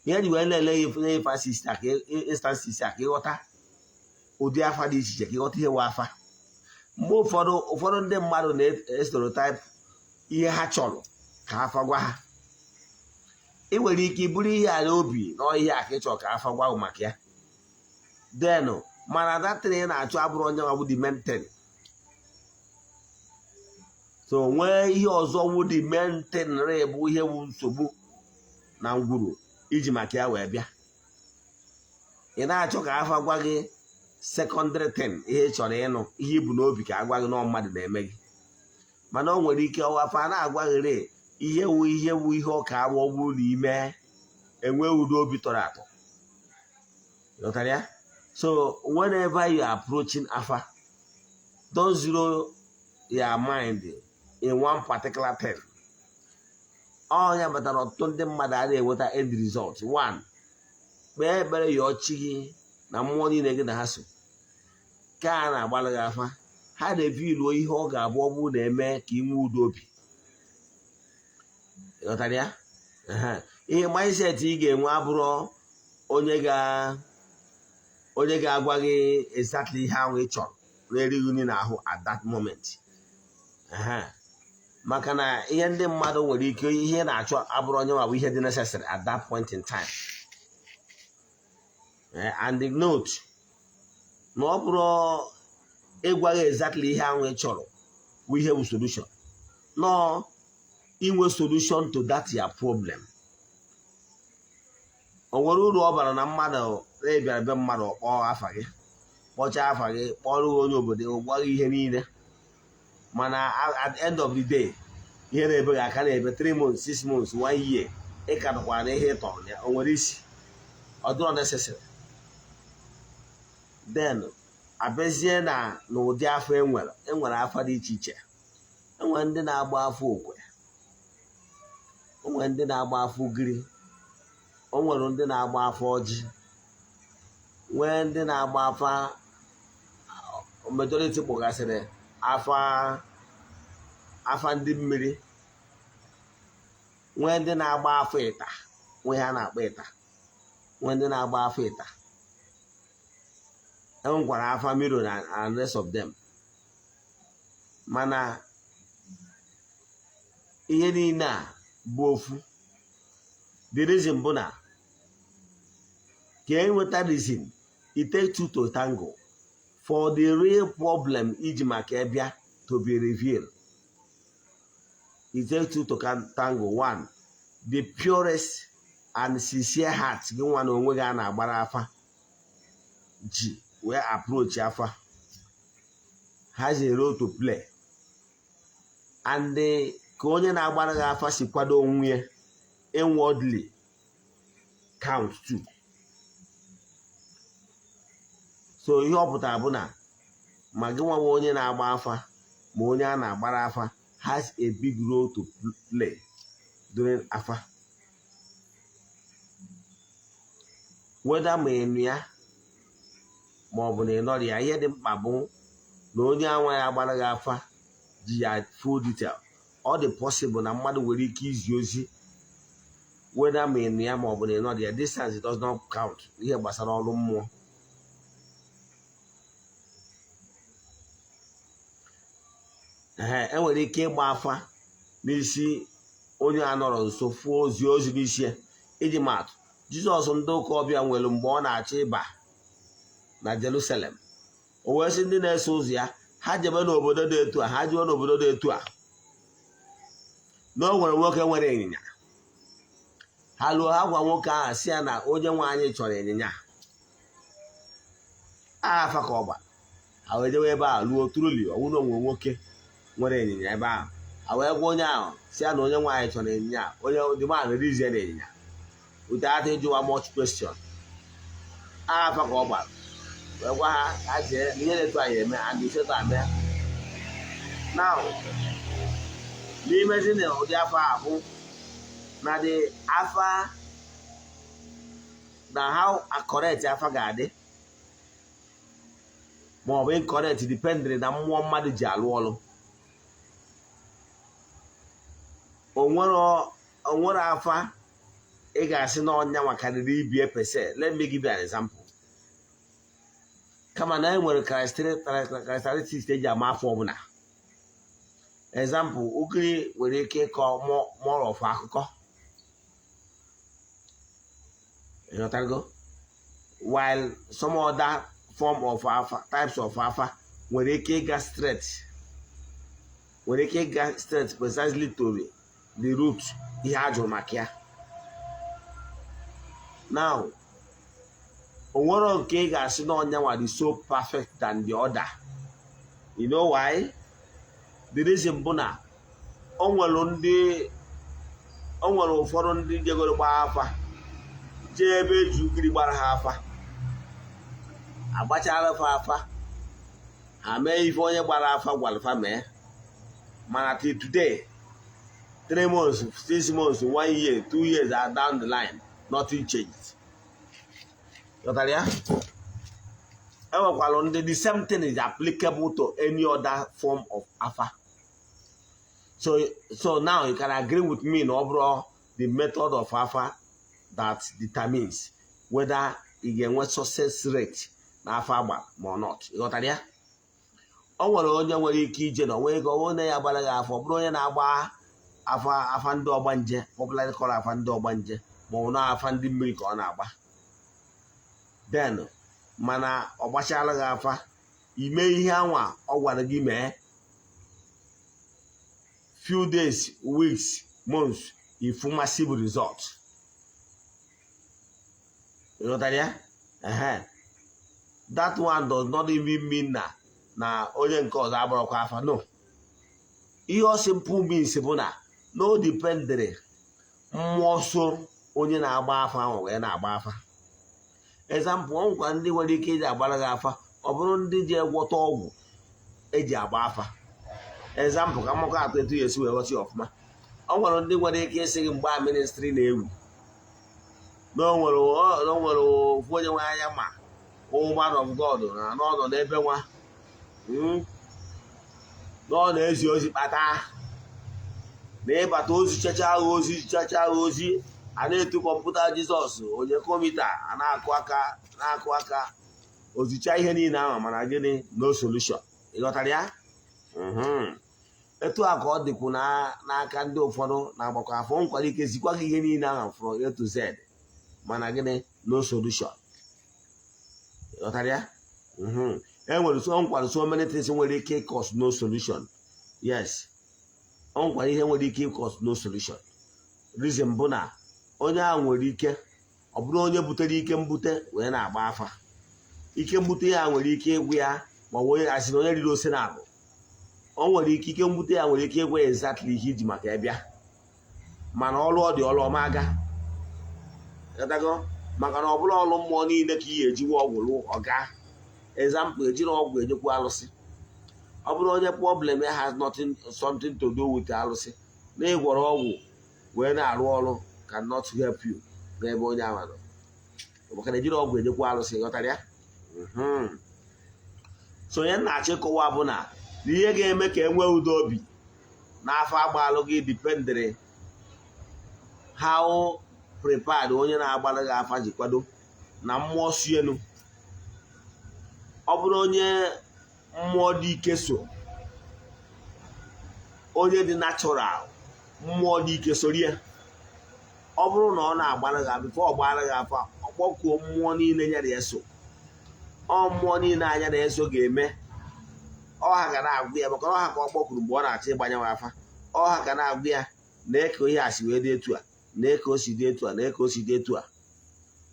Speaker 2: Ihe ji wee na-ele instances a ka ịghọta ụdị afa dị iche iche, ka ịghọta ihe wa afa. Mgbe ụfọdụ ndị mmadụ na-stereotype ihe ha chọrọ ka afa gwa ha. Ị nwere ike iburu ihe ala obi na ihe a ka ị chọrọ ka afa gwa maka ya, denụ mana datịrị ị na-achọ abụrụ onye nwa bụ the main thing. So nwee ihe ọzọ wụ the main thing bụ ihe wu nsogbu na ngwuru iji maka ya wee bịa. Ị na-achọ ka afa gwa gị secondary thing, ihe ị chọrọ ịnụ, ihe ibu n'obi ka agwa gị na mmadụ na-eme gị. Mana o nwere ike ọwafa na-agwaghịrị ihe wu ihe ọka awọgbu n'ime enwe udo obi tọrọ atọ. Ịghọtara ya? So whenever you are approaching afa, don't zero your mind in one particular thing. Ọnya batara ọtụtụ ndị mmadụ a na-enweta end result. One, kpee ekpere ya ọchị gị na mmụọ niile gị na ha so ka a na-agbalị gị afa, ha na-eviluo ihe ọ ga-abụ ọ bụrụ na-eme ka ị nwee udo obi. Ịghọtara ya? Ihe mindset ị ga-enwe abụrụ onye ga-agwa gị exactly ihe ahụ ị chọrọ na-erighị nri n'ahụ at that moment. Maka na ihe ndị mmadụ nwere ike ihe na-achọ abụrụ onye nwa bụ ihe dị necessary at that point in time. And the note na ọ bụrụ ịgwaghị exactly ihe ahụ ị chọrọ bụ ihe bụ solution, no inwe solution to that your problem. O nwere uru ọ bara na mmadụ na-ebịara be mmadụ kpọọ afa gị, kpọchaa afa gị, kpọrọ onye obodo, gwaghị ihe niile, mana at the end of the day ihe na-ebe gị aka na-ebe 3 months 6 months 1 year ị ka nọkwara na ihe ị tọrọ ya. O nwere isi, ọ dịrọ necessary. Then abịazie na ụdị afọ enwere afa dị iche iche. Enwere ndị na-agba afọ okwe, onwere ndị na-agba afọ ugiri, o nwere ndị na-agba afọ ọjị, nwee ndị na-agba afa majority kpọgasịrị afa ndị mmiri, nwee ndị na-agba afọ ịta, nwee ha na-akpọ ịta, nwee ndị na-agba afọ ịta, enwekwara afa miro and rest of them. Mana ihe niile a bụ ofu. The reason bụ na ka enweta reason, it takes two to tango for the real problem iji maka ebịa to be revealed. It takes two to tango. One, the purest and sincere heart gị nwa na onwe gị a na-agbara afa ji wee approach afa has a role to play. And ka onye na-agbara gị afa si kwado onwe ya inwardly count too. So ihe ọ pụtara bụ na ma gị nwa onye na-agba afa ma onye a na-agbara afa has a big role to play during Afa. Whether me ya ma ọ bụ na ịnọrọ ya, ihe dị mkpa bụ na onye anwa ya agbara Afa ji ya full detail. Ọ dị possible na mmadụ nwere ike izi ozi whether me ya ma ọ bụ na ịnọrọ ya. Distance does not count ihe gbasara ọrụ mmụọ. Enwere ike ịgba afa n'isi onye anọrọ nso fụọ ozi n'isi ya. Iji maatụ, Jizọs ndị ụka ọbịa nwere mgbe ọ na-achọ ịba na Jerusalem, o wee sị ndị na-eso ụzọ ya ha jebe n'obodo dị etu a, ha jụọ n'obodo dị etu a na o nwere nwoke nwere ịnyịnya. Ha lụọ, ha gwa nwoke ahụ sị ya na onye nwe anyị chọrọ ịnyịnya afa ka ọ gba. Ha wee jewe ebe a lụọ truli, ọ bụrụ na onwe nwoke nwere ịnyịnya ebe ahụ. Ha wee gwa onye ahụ sị ya na onye nwe anyị chọrọ ịnyịnya, onye dịmadụ rizie na ịnyịnya without ịjụwa much question. Afa ka ọ gbara. Wee gwa ha jee ihe na-etu anyị eme and isetu ame. Now n'imezi na ụdị afa ahụ na dị afa na how correct afa ga-adị ma ọ bụ incorrect depending na mmụọ mmadụ ji alụ ọrụ. O nwere afa ị ga-asị na ọnya nwakarịrị ibie pese. Let me give you an example. Kama na enwere characteristics eji ama afọ ọbụla. Example, ukiri nwere ike ịkọ more of akụkọ. While some other form of afa, types of afa nwere ike ịga straight precisely to the root ihe a jụrụ maka ya. Now, onwere nke ị ga-asị na ọnyanwa is so perfect than the other. You know why? The reason bụ na o nwere ụfọdụ ndị jegoro gbaa afa jee ebe eji ugiri gbara ha afa, agbachara fa afa, ha mee ife onye gbara afa gwalfa mee, mana till today 3 months, 6 months, 1 year, 2 years are down the line, nothing changed. The same thing is applicable to any other form of afa. So now you can agree with me in overall the method of afa that determines whether you get success rate na afa agba or not. You got that? O nwere onye nwere ike ije na onwe ego onye ya gbara ya afọ bụrụ onye na-agba afa ndị ọgbanje, popularly called afa ndị ọgbanje, ma ọ na afa ndị mmiri ka ọ na-agba. Then mana ọ gbachala gị afa, ime ihe anwa ọ gwara gị mee, few days, weeks, months, ifu massive result. You know that? That one does not even mean na onye nke ọzọ agbarọkwa afa. No. Ihe simple means bụ na no dependere mmụọ so onye na-agba afa ahụ wee na-agba afa. Example, ọ nkwa ndị nwere ike iji agbara gị afa ọ bụrụ ndị ji egwọta ọgwụ eji agba afa. Example, ka mmakọ atụ etu ya esi wee ghọta ọfụma. Ọ nwere ndị nwere ike isi gị mgbe a ministry na-ewu na o nwere ofu onye nwe anya ma woman of God na n'ọnọ n'ebe nwa na ọ na-ezi ozi kpata na ịbata ozi chacha ozi a na-etu kọmputa Jizọs onye kọmita a na-akụ aka ozicha ihe niile ahụ, mana gịnị? No solution. Ịghọtara ya? Etu a ka ọ dịkwu n'aka ndị ụfọdụ na-agbakọ afọ nkwara ike zikwa gị ihe niile ahụ from A to Z, mana gịnị? No solution. Ịghọtara ya? Enwere nkwara so many things nwere ike cause no solution. Yes, ọ nkwara ihe nwere ike cause no solution. Reason bụ na onye ahụ nwere ike ọ bụrụ onye butere ike mbute wee na-agba afa. Ike mbute ya nwere ike ịgwụ ya ma wee asị na onye riri ose na abụ. O nwere ike mbute ya nwere ike ịgwụ ya exactly ihe iji maka ịbịa, mana ọrụ ọ dị ọrụ ọma aga. Maka na ọ bụla ọrụ mmụọ niile ka ihe ejiwe ọgwụ lụ ọga. Example, ejiri ọgwụ ejekwa alụsị. ọ bụrụ onye problem has something to do with alụsị na ịgwọrọ ọgwụ wee na-arụ ọrụ cannot help you n'ebe onye ahụ nọ maka na ejiri ọgwụ ejekwa alụsị ghọtara ya. So onye na-achọ ịkọwa bụ na ihe ga-eme ka enwee udo obi n'afọ agbalụ gị dipendịrị how prepared onye na-agbalụ gị afa ji kwado na mmụọ si elu. Ọ bụrụ onye mmụọ dị ike so, onye dị natural mmụọ dị ike sorie, ọ bụrụ na ọ na-agbalụ gị bifo ọ gbara gị afa ọkpọkuo mmụọ niile ya na-eso, ọ mmụọ niile anya na-eso ga-eme ọha ga na-agwụ ya maka ọha ka ọ kpọkwuru mgbe ọ na-achọ ịgbanyewe afa. Ọha ga na-agwụ ya na-eke ihe a si wee dị etu a, na-eke o si dị etu a, na-eke o si dị etu a.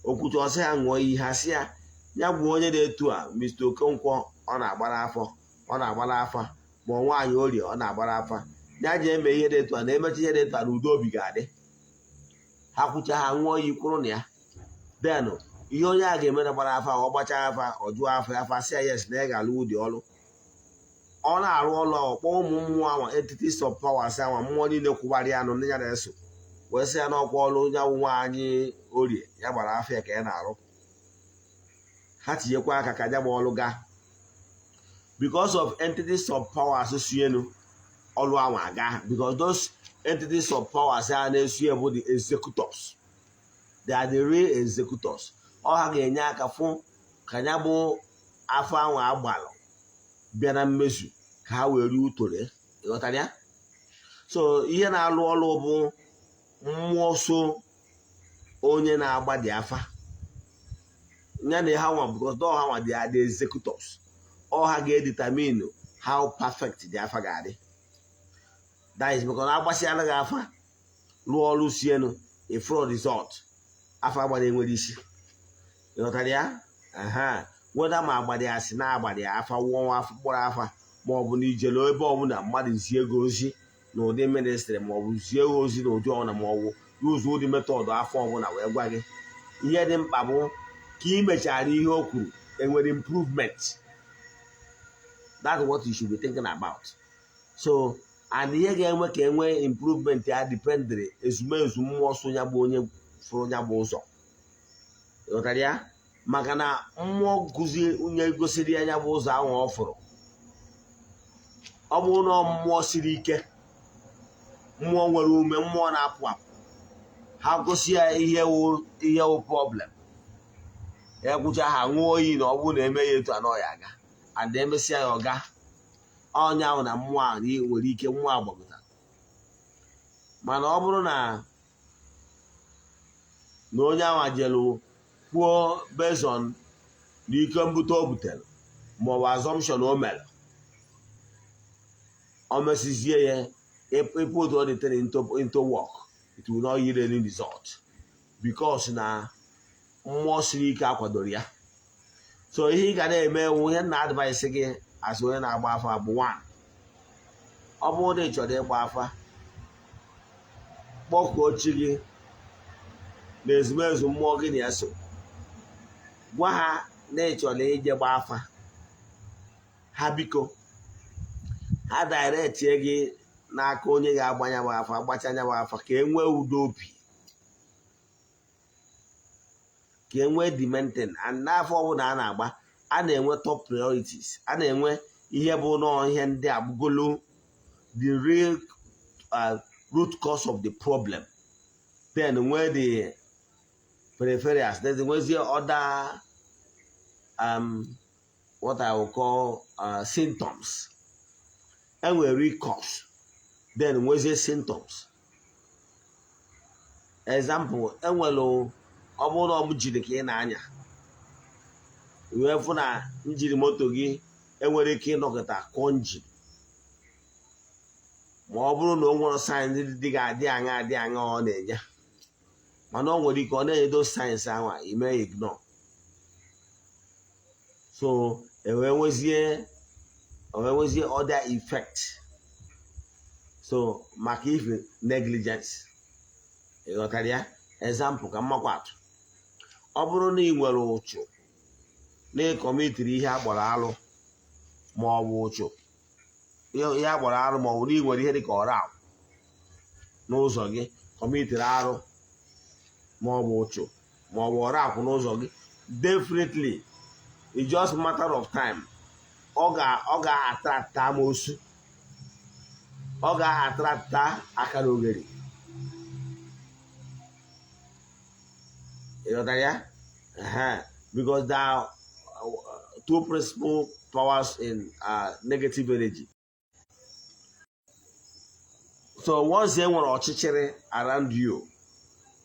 Speaker 2: Okwutu ọsọ ya ṅụọ iyi ha si ya bụ onye dị etu a Mr. Okonkwo ọ na-agbara afọ, ọ na-agbara afa, ma ọ nwaanyị orie ọ na-agbara afa, ya ji eme ihe dị etu a na-emecha ihe dị etu a na udo obi ga-adị. Ha kwucha ha ṅụọ iyi kwụrụ na ya denụ ihe onye a ga-eme na gbara afa ọ gbachaa afa ọ jụọ afọ ya afa si ya yes na ya ga-alụ ụdị ọrụ ọ na-arụ ọrụ ọkpọ ụmụ mmụọ anwa entities of powers anwa mmụọ niile kwụgbarị anụ ndị ya na-eso wee sị ya n'ọkwa ọrụ onye awụ nwaanyị orie ya gbara afọ ya ka ya na-arụ. Ha tinyekwa aka ka ya gba ọrụ gaa because of entities of powers si elu ọrụ anwa aga because those entities of powers a na-esu ya bụ the executors. They are the real executors. Ọ ha ga-enye aka fụ ka ya bụ afọ anwa agbalụ bịa na mmezu ka ha were utore ịghọtara ya. So ihe na-alụ ọrụ bụ mmụọ so onye na-agba dị afa ya na ha nwa because ha nwa dị the executors. Ọ ha ga-edetermine how perfect dị afa ga-adị. That is because agbasiala gị afa lụọ ọrụ si elu ifro result afa agbada enwere isi ịghọtara ya. Weda ma agbada ya si na-agbada ya afa wụọ afọ kpọrọ afa ma ọ bụ na ijele ebe ọbụla mmadụ zie ego ozi na ụdị ministrị ma ọ bụ zie ego ozi na ụdị ọbụla ma ọ bụ ụzọ ụdị metọdụ afọ ọbụla wee gwa gị ihe dị mkpa bụ ka ị mechara ihe o kwuru enwere improvement. That's what you should be thinking about. So and ihe ga-enwe ka enwee improvement ya dipendịrị ezumezu mmụọ so ya bụ onye fụrụ ya bụ ụzọ ịghọtara ya. Maka na mmụọ nkụzi onye gosiri ya bụ ụzọ ahụ ọ fụrụ ọ bụrụ na mmụọ siri ike mmụọ nwere ume mmụọ na-apụ apụ ha gosi ya ihe wụ problem ya gwụcha ha ṅụọ oyi na ọ bụrụ na eme ya etu anọ ya aga and emesịa ya ọga onye ahụ na mmụọ ahụ nwere ike mmụọ agbagota. Mana ọ bụrụ na onye ahụ ajelu kwuo based on n'ike mbute o butere ma ọ bụ assumption o mere o mesizie ya put all the thing into work it will not yield any result because na mmụọ siri ike akwadoro ya. So ihe ị ga na-eme ewu ihe na advice gị as onye na-agba afa bụ 1 ọ bụrụ na ị chọrọ ịgba afa kpọkuo chi gị na ezumezu mmụọ gị na-eso gwa ha na ị chọrọ ije gba afa ha biko ha direct gị n'aka onye ga-agbanya bụ afa gbachanya bụ afa ka enwee udo obi ka enwee dimension and n'afọ ọbụla a na-agba a na-enwe top priorities a na-enwe ihe bụ nọọ ihe ndị agbugolo the real root cause of the problem then nwee the peripherals there's nwezie other what I will call symptoms enwere root cause then nwezie symptoms. Example enwere ọ bụrụ na ọ bụ jiri ka ị na-anya wee fụ na njiri moto gị enwere ike ịnọkọta kụọ njin ma ọ bụrụ na o nwere sayensị dị ga-adị aṅa ọ na-enye mana ọ nwere ike ọ na-enyedo sayensị ahụ ime ignore. So enwee nwezie other effect so maka ife negligence ịghọtara ya. Example ka mmakwa atụ ọ bụrụ na ị nwere ụchụ na ịkọmitiri ihe agbara alụ ma ọ bụ ụchụ ihe agbara arụ ma ọ bụ na ị nwere ihe dị ka ọra n'ụzọ gị kọmitiri arụ ma ọ bụ ụchụ ma ọ bụ ọra akwụ n'ụzọ gị, definitely it's just matter of time ọ ga-atrata amosu, ọ ga-atrata aka na oghere. Because there are two principal powers in negative energy. So once they want ọchịchịrị around you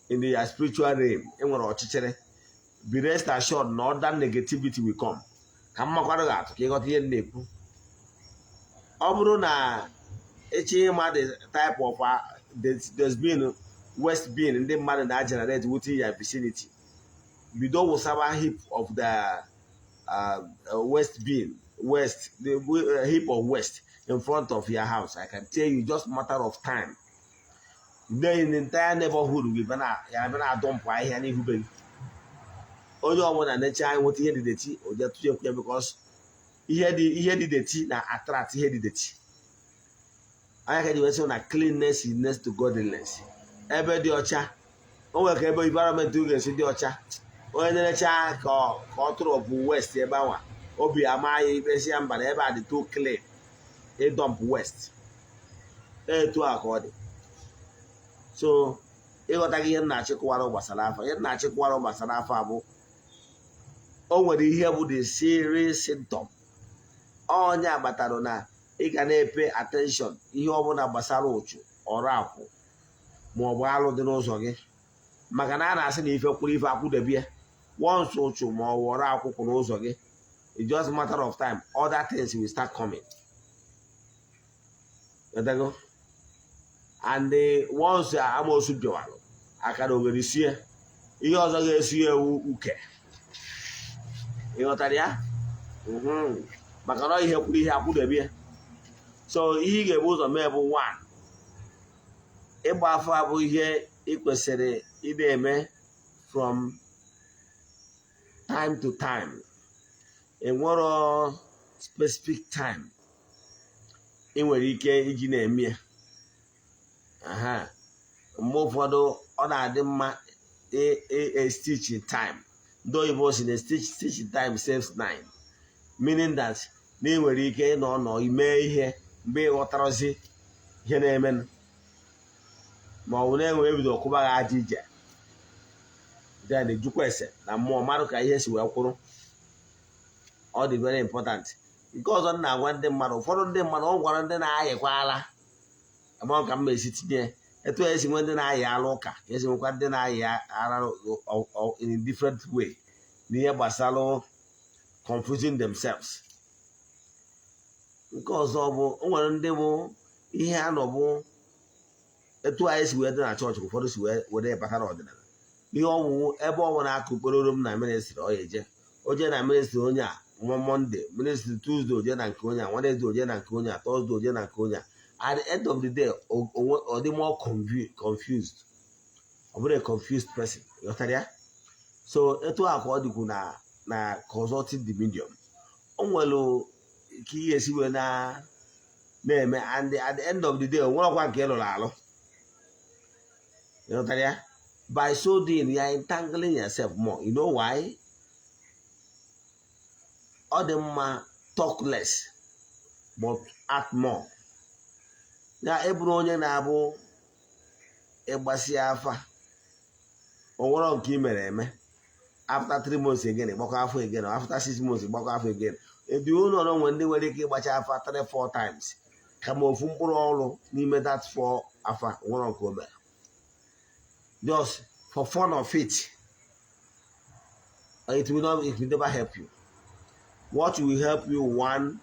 Speaker 2: in the spiritual realm, they want ọchịchịrị, be rest assured na other negativity will come. Ka mmakwara ga-atụ ka ịghọta ihe na-ekwu. Ọ bụrụ na echi ịma the type of there's been west being ndị mmadụ na-generate within your vicinity, bido wụsaba heap of the west being, the heap of west in front of your house. I can tell you, just matter of time. Then in the entire neighborhood, we're gonna dump ahịhịa n'ihu be gị. Onye ọbụla na-eche anyị nweta ihe dị deti o je tụnye ekwe, because ihe dị deti na attract ihe dị deti. Anya ka ji wee sị na cleanness is next to godliness. Ebe dị ọcha, o nwere ka ebe environment ga-esi dị ọcha. Onye na-eche ka ọ tụrụ bụ west ebe anwa, obi amaghị ikpesi ya mba na ebe a dị too clean, dump west. Etu a ka ọ dị. So ịghọtaghị ihe na-achịkọwara gbasara afọ. Ihe na-achịkọwara gbasara afọ abụ o nwere ihe bụ the serious symptom. Onye agbatara na ị ga na-epe attention ihe ọbụla gbasara ụchụ, ọrụ akwụ ma ọ bụ alụ dị n'ụzọ gị, maka na a na-asị na ife kwuru ife akwụdebie. Once ụchụ ma ọ bụ ọrụ akwụkwọ n'ụzọ gị, it's just a matter of time, other things will start coming. And once amosu bịawarụ aka na oghere sie, ihe ọzọ ga-esi ewu uke. Ịghọtara ya? Maka na ihe kwuru ihe akwụdebie. So ihe ị ga-ebu ụzọ mee bụ 1, ịgba afọ abụ ihe ị kwesịrị ịdị eme from time to time. Enwero specific time ị nwere ike iji na-eme. Mgbe ụfọdụ ọ na-adị mma stitch in time. Ndị oyibo si na stitch in time saves 9, meaning that na ị nwere ike ịnọ ime ihe mgbe ị ghọtarazi ihe na-eme, ma ọ bụ na-enwe ebido ọkụba gị aja ije, then ejukwa ese na mmụọ mmadụ ka ihe si wee kwụrụ. Ọ dị very important. Nke ọzọ na-agwa ndị mmadụ, ụfọdụ ndị mmadụ ọ gwara ndị na-ayịkwa ala, ama ka m esi tinye etu esi nwe ndị na-ayị ala ụka, esi nwekwa ndị na-ayị ala in a different way n'ihe gbasara confusing themselves. Nke ọzọ bụ o nwere ndị bụ ihe a nọ bụ etu anyị si wee dị na chọọchị, ụfọdụ si wee batara ọdịnala. Ihe ọwụwụ ebe ọ nwere aka okporo m na ministri ọ eje, oje na ministri onye a nwa Monday, ministri Tuesday oje na nke onye a, Wednesday oje na nke onye a, Thursday oje na nke onye a. At the end of the day, ọ dị more confused. Ọ bụrụ a confused person. Ghọtara ya? So etu a ka ọ dịkwu na consulting the medium. O nwere ka ihe esi wee na-eme, and at the end of the day o nwere ọkwa nke ịlụrụ alụ. Ghọtara ya? By so doing, you are entangling yourself more. You know why? Ọ dị mma talk less but act more. Ya eburu onye na-abụ ịgbasi afa, o nwere nke ị mere eme, after 3 months again ịgbakọ afọ again, after 6 months ịgbakọ afọ again. Ebi ụlọ onwe ndị nwere ike ịgbacha afa 3-4 times kama ofu mkpụrụ ọrụ n'ime that 4 afa nwere nke o mere, just for fun of it. It will never help you. What will help you, 1,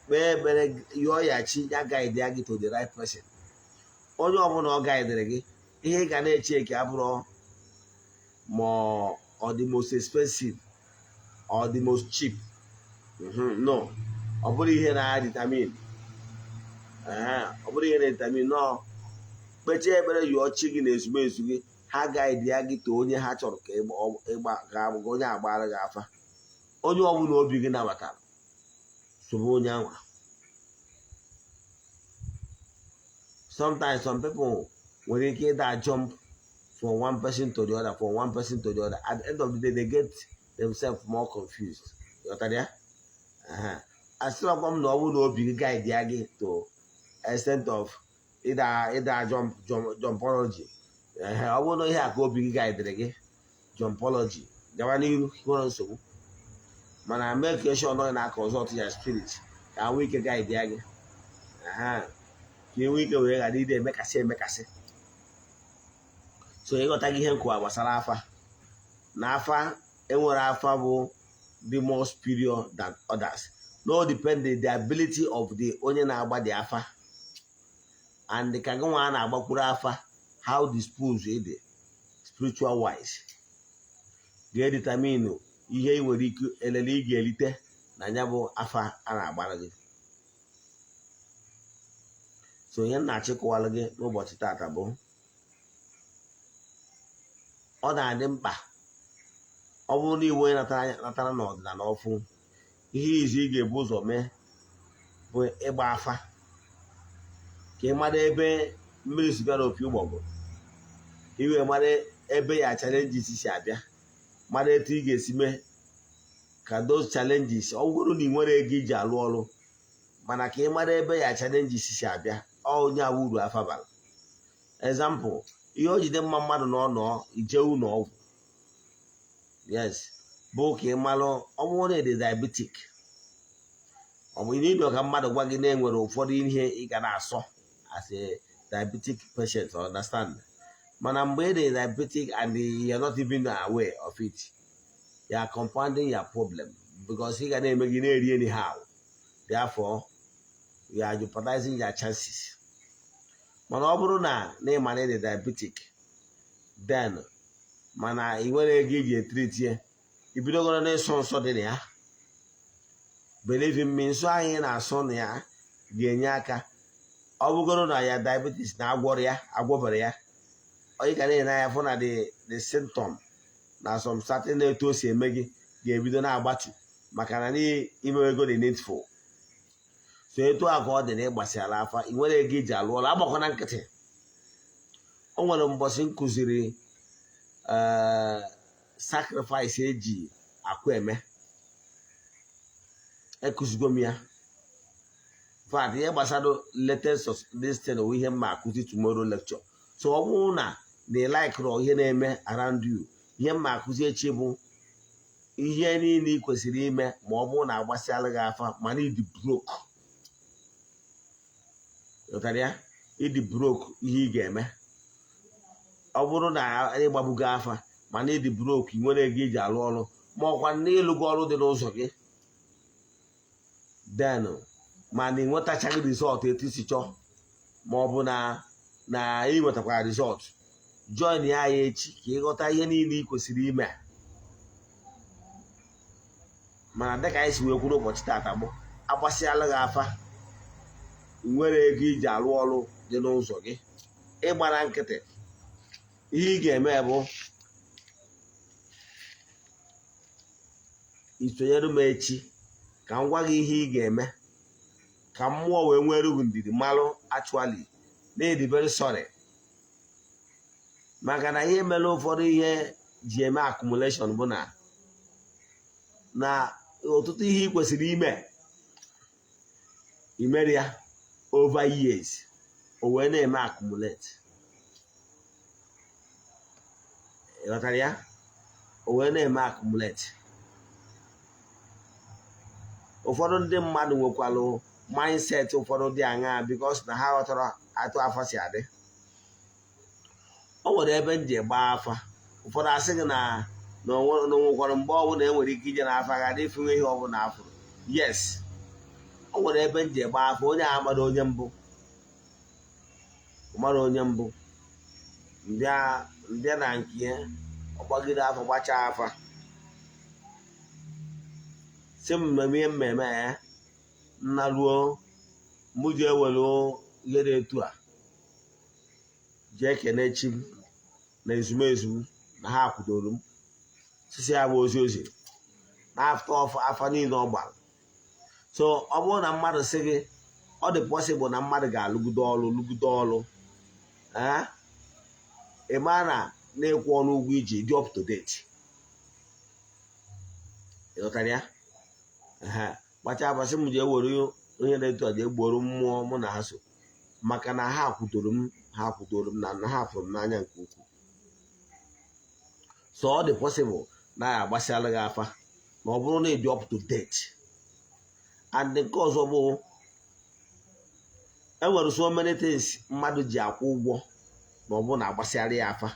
Speaker 2: where your ya guide ya to the right person. Onye ọbụla ọ guidere gị, ihe ga na-eche ka abụrụ more or the most expensive or the most cheap. No, ọ bụrụ ihe na-determine. Ọ bụrụ ihe na-determine. No, kpechie ekpere yọọ chi gị na ezumezu gị, ha guide ya gị to onye ha chọrọ ka ịgba onye agbara gị afa. Onye ọbụla obi gị nabatara sobe onye anwa. Sometimes some people when they get that jump from one person to the other, from one person to the other, at the end of the day, they get themselves more confused. You understand? As soon as I'm no big guide to extent of either jumpology. I won't know here go big guide again. Jumpology. The one you want so. Man, I make sure no na consult your spirit. Can we get guide again? Can we go where I need to make a say. So you got to give him kwa wasara afa. Na afa, enwere afa bụ the more superior than others. No depend the ability of the onye na-agba the afa and the kagonwa na-agbakwuru afa how disposed the spiritual wise ga-determine ihe ị nwere ike elele ị ga-elite na ya bụ afa a na-agbara gị. So ihe na-achịkọwalụ gị n'ụbọchị tata bụ ọ na-adị mkpa ọ bụrụ na iwe natara n'ọdịnala ọfụ ihe izu ị ga-ebu ụzọ mee bụ ịgba afa ka ị mara ebe mmiri si bịa n'opi ụgbọgụ, iwe mara ebe ya challenges si abịa, mara etu ị ga-esi mee ka those challenges ọ bụrụ na ị nwere ego iji alụ ọrụ mana ka ị mara ebe ya challenges si abịa onye awụ uru afa bara. Example, ihe o jide mma mmadụ n'ọnọ ije ụlọ ọgwụ yes bụ ka ị malụ ọ bụrụ na ịdị diabetic ọ bụ ịdị ka mmadụ gwa gị na-enwere ụfọdụ ihe ị ga na-asọ as a diabetic patient, understand? Mana mgbe ị dị diabetic and you're not even aware of it, you are compounding your problem because ị ga na-eme gị na-eri anyhow, therefore you are jeopardizing your chances. Mana ọ bụrụ na ịma na ịdị diabetic then mana ị nwere ego iji etreat ibidogoro na-eso nsọ dị na ya, believe me, nsọ anyị na-asọ na ya ga-enye aka. Ọ bụgoro na ya diabetes na-agwọbara ya onye ka na-enye ya fụ na the symptom na some certain etu o si eme gị ga-ebido na-agbatu maka na imewego the needful. So etu a ka ọ dị na ịgbasiala afa ị nwere ego iji alụ ọrụ agbakọ na nkịtị. O nwere mbọsị nkụziri sacrifice eji akụ eme ekụzigo m ya. Fact ihe gbasara latest of this thing o ihe mma akụzi tomorrow lecture. So ọ bụrụ na they like ihe na-eme around you, ihe mma akụzi echi bụ ihe niile ị kwesịrị ime ma ọ bụrụ na agbasiala gị afa mana ịdị broke. Ịdị broke ihe ị ga-eme ọ bụrụ na ịgbabugo afa mana ịdị broke ị nwere ego iji alụ ọrụ ma ọkwa n'ịlụgo ọrụ dị n'ụzọ gị then mana ị nwetachaghị result etu isi chọọ ma ọ bụ na ị nwetakwa result, join ya echi ka ịghọta ihe niile ị kwesịrị ime. Mana dịka anyị si wee kwuru ụbọchị tata bụ agbasịala gị afa nwere ego iji alụ ọrụ dị n'ụzọ gị ịgbara nkịtị, ihe ị ga-eme bụ isonyere m echi ka m gwa gị ihe ị ga-eme ka mmụọ wee nwere ugwu ndidi malụ actually na-edi very sorry maka na ihe mere ụfọdụ ihe ji eme accumulation bụ na ọtụtụ ihe ị kwesịrị imere ya over years o wee na-eme accumulate. Ịghọtara ya? O wee na-eme accumulate. Ụfọdụ ndị mmadụ nwekwalụ mindset ụfọdụ dị aṅaa because na ha ghọtara atụ afa si adị. O nwere ebe m ji gbaa afa ụfọdụ asị gị na onwekwara mgbe ọbụla enwere ike ije n'afa ga dị ifunwe ihe ọbụla afụrụ. Yes, o nwere ebe m ji gbaa afa onye a mara onye mbụ mbịa na nke ya ọgbagide afa gbachaa afa si mmemme ihe mmemme ya nna ruo mụ ji ewere ihe dị etu a ji ekene chi m na ezumezu na ha kwudoro m sisi ya bụ ozi na afta afa niile ọ gbara. So ọ bụrụ na mmadụ sị gị ọ dị possible na mmadụ ga-alụgide ọlụ ịma na-ekwu ọnụ ụgwọ iji dị up to date. ịghọtara ya gbacha abasị m ji ewere onye na-eto aja egboro mmụọ mụ na ha so maka na ha kwutoro m na ha fụrụ m n'anya nke ukwuu. So ọ dị possible na ya agbasịala gị afa na ọ bụrụ na ịdị up to date. And nke ọzọ bụ enwere so many things mmadụ ji akwụ ụgwọ na ọ bụrụ na agbasịara ya afa.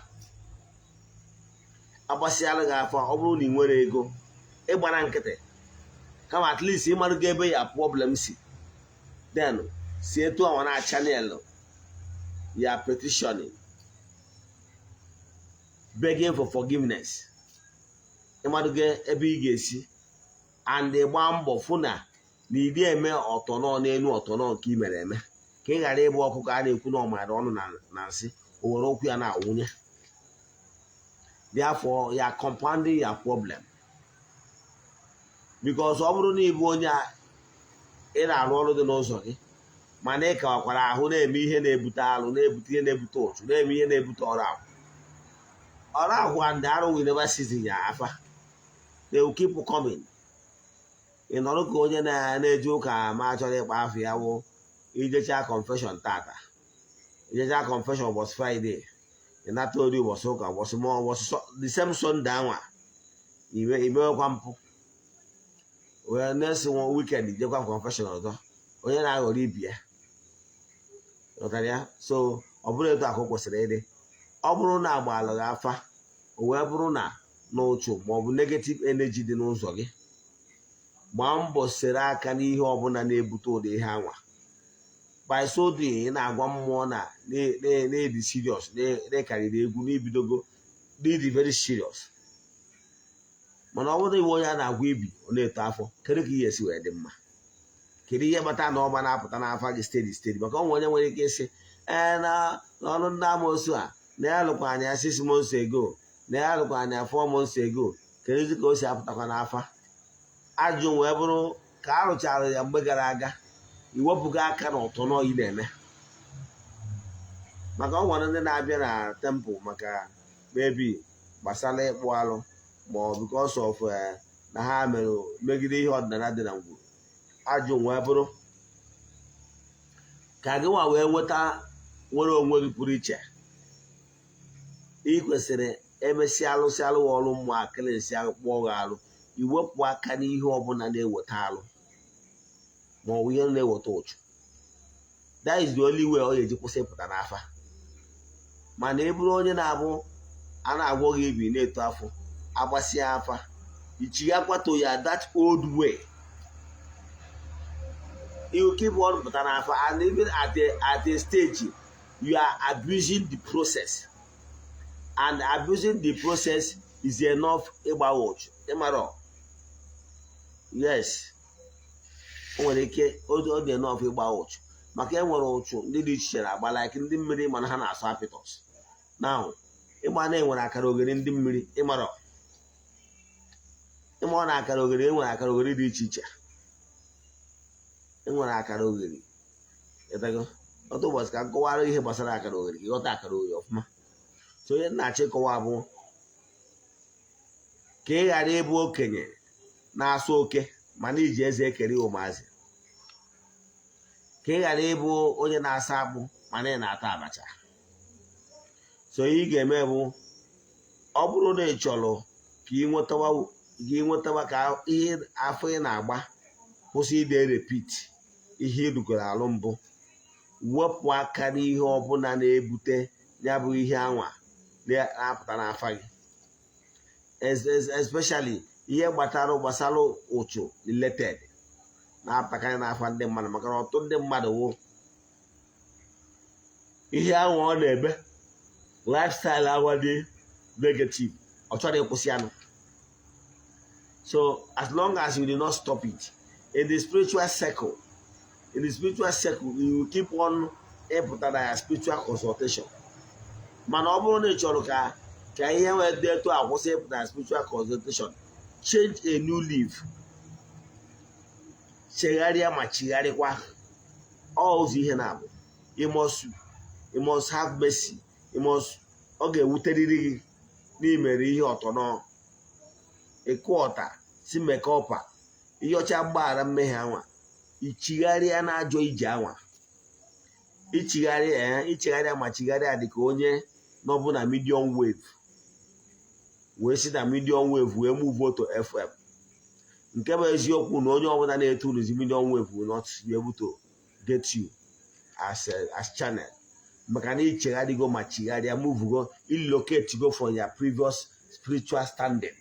Speaker 2: Agbasịara gị afa ọ bụrụ na ị nwere ego ịgbara nkịtị kama at least ịmarụ gị ebe ya problem si, then si etu awa na channel ya petitioning, begging for forgiveness, ịmarụ gị ebe ị ga-esi and ịgba mbọ fụ na ịdị eme ọtọnọ n'elu ọtọnọ nke ị mere eme ka ị ghara ịbụ ọkụkọ a na-ekwu na ọmara ọnụ na nsị o were okwu ya na-awụnye. Therefore ya compounding ya problem. Because ọ bụrụ na ịbụ onye ị na-arụ ọrụ dị n'ụzọ gị mana ị kawakwara ahụ na-eme ihe na-ebute alụ, na-ebute ihe na-ebute ụchụ, na-eme ihe na-ebute ọrụ ahụ and arụ we never season ya afa, they will keep coming. Ị nọrọ ka onye na-eje ụka ma chọrọ ịkpa afọ ya wụ ijecha confession tata, ijecha confession ụbọchị Friday, ị nata ori ụbọchị ụka, ụbọchị the same Sunday anwa imewekwa mpụ wee na-esi nwa weekend jekwa confession ọzọ, onye na-aghọrọ ibi ya. So ọ bụrụ etu akụ kwesịrị ịdị. Ọ bụrụ na agbalụ gị afa o wee bụrụ na n'ụchụ maọbụ negative energy dị n'ụzọ gị, gbaa mbọ sere aka n'ihe ọbụla na-ebute ụdị ihe anwa. By so doing ị na-agwa mmụọ na na-edi serious, na-ekarịrị egwu n'ibidogo n'ịdị very serious. Mana ọ bụrụ iwe onye a na-agwa ibi ọ na-eto afọ, kedu ka ihe esi wee dị mma? Kedu ihe kpata na ọma na-apụta n'afa gị steady? Maka onwe onye nwere ike ịsị na ọrụ ndị amoosu a na ya lụkwa anya 6 months ago, na ya lụkwa anya 4 months ago, kedu ka o si apụtakwa n'afa? Ajụ wee bụrụ ka a rụchara ya mgbe gara aga iwepụga aka na ụtọ n'oyi na-eme. Maka ọ nwere ndị na-abịa na temple maka maybe gbasara ịkpụ alụ ma ọ because of na ha mere megide ihe ọdịnala dị na ngwuru. Ajụ wee bụrụ ka gị nwa wee nwere onwe gị pụrụ iche, ị kwesịrị emesịa alụsị alụ ọrụ mmụọ akịlịsị kpụọ gị alụ, iwepụ aka n'ihe ọbụla na-eweta alụ ma ọ bụ ihe na-eweta ụchụ. That is the only way ọ ga-eji kwụsị ịpụta n'afa. Mana ị bụrụ onye na-abụ a na-agwọ gị ibi na-eto afọ, agbasịa afa, ichigakwato ya that old way, you keep on pụta n'afa, and even at a stage you are abusing the process, and abusing the process is enough ịgba ụchụ. Ịmara yes, o nwere ike ọ dị enough ịgba ụchụ, maka enwere ụchụ ndị dị iche na-agba like ndị mmiri mana ha na-asụ apịtọs. Now ịgba na-enwere akara oghere ndị mmiri, ịma na akara oghere enwere akara oghere dị iche iche, enwere akara oghere ịtago otu ụbọchị ka nkọwara ihe gbasara akara oghere ka ịghọta akara oghere ọfụma. So onye na-achọ ịkọwa bụ ka ị ghara ịbụ okenye na-asụ oke mana iji eze ekere ụmụazị, ka ị ghara ịbụ onye na-asa akpụ mana ị na-ata abacha. So ihe ị ga-eme bụ ọ bụrụ na ị chọrọ ka ị nwetawa ka ihe afọ ị na-agba kwụsị ide repeat ihe irugoro alụ mbụ, wepụ aka n'ihe ọbụla na-ebute ya bụ ihe anwa na-apụta n'afa gị, especially ihe gbasara ụchụ related na-apụtakarị n'afa ndị mmadụ. Maka na ọtụtụ ndị mmadụ wụ ihe anwa ọ na-eme lifestyle anwa dị negative, ọ chọrọ ịkwụsị anụ. So as long as you do not stop it in the spiritual circle, you keep on ịpụta na ya spiritual consultation. Mana ọ bụrụ na ị chọrọ ka ihe wee dị etu akwụsị ịpụta na spiritual consultation, change a new leaf, chegharịa ma chigharịkwa. all ihe na-abụ you must have mercy. You must oge wuteriri gị n'imere ihe ọtọnọ ịkụọta si mekọpa ihe ọcha mgbaghara mmehie anwa ichigharịa na ajọ ije anwa ichigharịa ma chigharịa dịka onye nọbụ na medium wave wee si na medium wave wee move to FM. Nke bụ eziokwu na onye ọbụla na-eto uruzi medium wave will not be able to get you as channel. Maka na ichegharịgo ma chigharịa move go illocate go from your previous spiritual standing.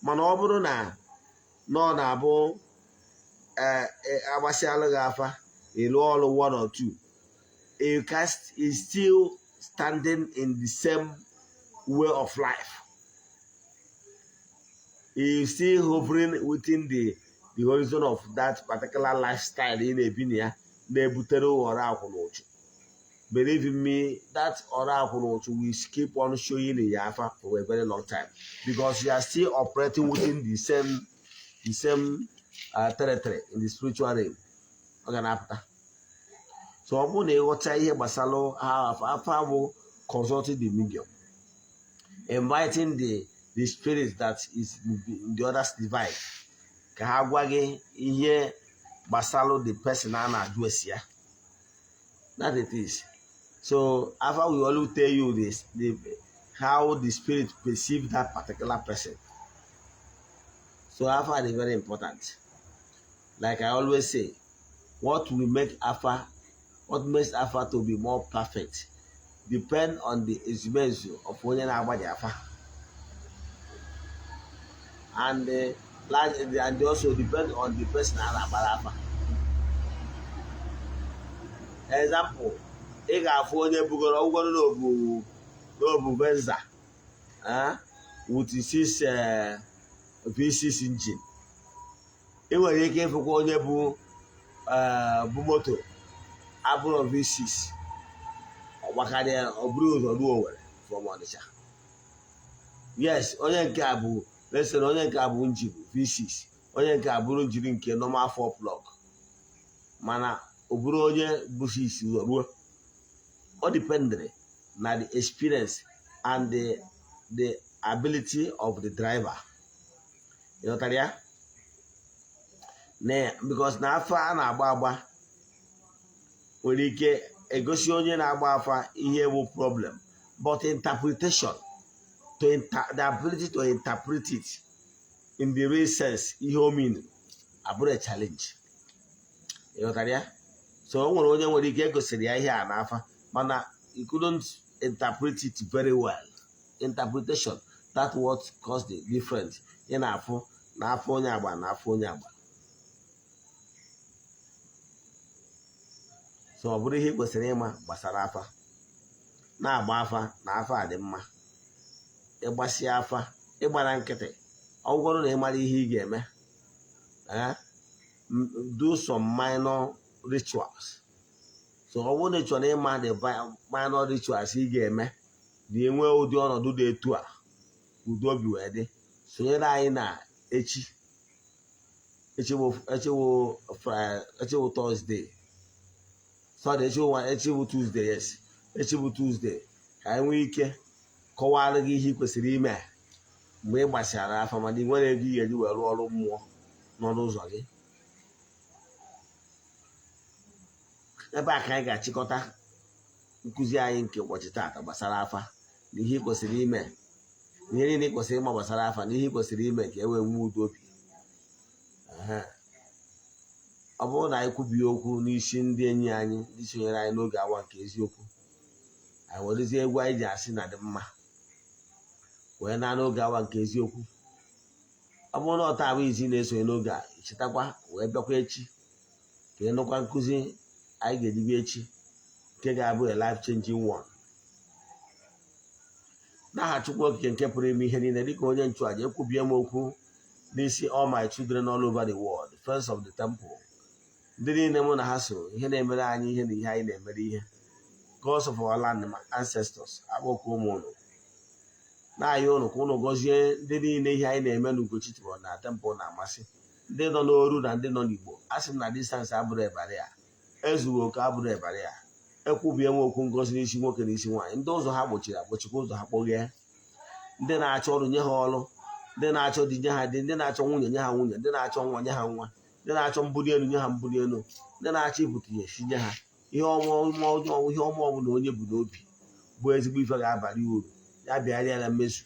Speaker 2: Mana ọ bụrụ na nọ na-abụ agbasịalụ gị afa ịlụ ọrụ 1 or 2 a cast is still standing in the same way of life. He is still hovering within the horizon of that particular lifestyle in a vinia. Believe me, that oracle will keep on showing in Yafa for a very long time because you are still operating within the same territory in the spiritual realm. So I'm going to tell you Basalo how consulting the medium, inviting the spirit that is in the other's divine. Kahagwage ihe Basalo the person ana address ya. That it is. So after we always tell you this, how the spirit perceives that particular person. So Alpha is very important. Like I always say, what makes Alpha to be more perfect depend on the experience of Onye na-agba Alpha. And also depend on the person na-agba Alpha. Example, ị ga-afụ onye bugoro ụgwọrụ n'obu Venza with 6 V6 engine. Ị nwere ike ịfụkwa onye bụ moto abụrụ V6 ọgbakarịa ọ bụrụ ụzọ ruo Owerri from Onitsha. Yes, onye nke a bụ lesson, onye nke a bụ njiri V6, onye nke a bụrụ njiri nke normal 4 plug. Mana ọ bụrụ onye bụ 6 ụzọ ruo. All dependent on the experience and the ability of the driver. You know that? Because na afa na-agba nwere ike egosi onye na-agba afa ihe bụ problem, but interpretation, the ability to interpret it in the real sense, ihe o mean, abụrụ a challenge. You know that? So o nwere onye nwere ike egosiri ya ihe a n'afa, mana he couldn't interpret it very well. Interpretation, that's what caused the difference in afọ na afọ onye agba na afọ onye agba. So ọ bụrụ ihe kwesịrị ịma gbasara afa na-agba afa na afa dị mma. Ịgbasi afa ịgbara nkịtị ọ bụrụ na ị mara ihe ị ga-eme, do some minor rituals. So ọ bụrụ na ị chọrọ ịma the minor rituals ị ga-eme na enwe ụdị ọnọdụ dị etu a udo obi wee dị, sonyere anyị na echi bụ Thursday. Sorry, echi bụ Tuesday, yes. Echi bụ Tuesday ka anyị nwee ike kọwara gị ihe ị kwesịrị ime mgbe ị gbasara afa ma ị nwere ego ị ga-eji were rụọ ọrụ mmụọ n'ọnụ ụzọ gị. Ebe a ka anyị ga-achịkọta nkụzi anyị nke ụbọchị taata gbasara afa na ihe ị kwesịrị ime, ihe niile ị kwesịrị ịma gbasara afa na ihe ị kwesịrị ime ka e wee nwee udo obi. Ọ bụrụ na anyị kwubie okwu n'isi ndị enyi anyị ndị sonyere anyị n'oge awa nke eziokwu, anyị werezie egwu anyị ji asị na dị mma wee na n'oge awa nke eziokwu. Ọ bụrụ na ọta abụ izi na-esonye n'oge a, chetakwa wee bịakwa echi ka ị nụkwa nkụzi anyị ga-edibe echi nke ga-abụ a life changing one. N'aha Chukwu Okike nke pụrụ ime ihe niile, dịka onye nchụaja ekwubie m okwu n'isi all my children all over the world, friends of the temple, ndị niile mụ na ha so ihe na-emere anyị ihe na ihe anyị na-emere ihe, gods of our land, my ancestors, akpọkụ ụmụ ụnụ na-ayọ ụnụ ka ụnụ gọzie ndị niile ihe anyị na-eme n'Ugochi tụrụ na temple na-amasị, ndị nọ n'oru na ndị nọ n'Igbo. A sị m na distansị abụrụ ebara ya, ezughị oke abụrụ ebara ya ekwubie nwe okwu ngozi n'isi nwoke na isi nwaanyị ndị ụzọ ha gbochiri agbochikwa ụzọ ha kpọghee ndị na-achọ ọrụ nye ha ọrụ ndị na-achọ di nye ha di ndị na-achọ nwunye nye ha nwunye ndị na-achọ nwa nye ha nwa ndị na-achọ mbuli elu nye ha mbuli elu ndị na-achọ ibute ya esi nye ha ihe ọma ọbụla onye bụ n'obi bụ ezigbo ife ga-abara uru ya bịarịa na mmezu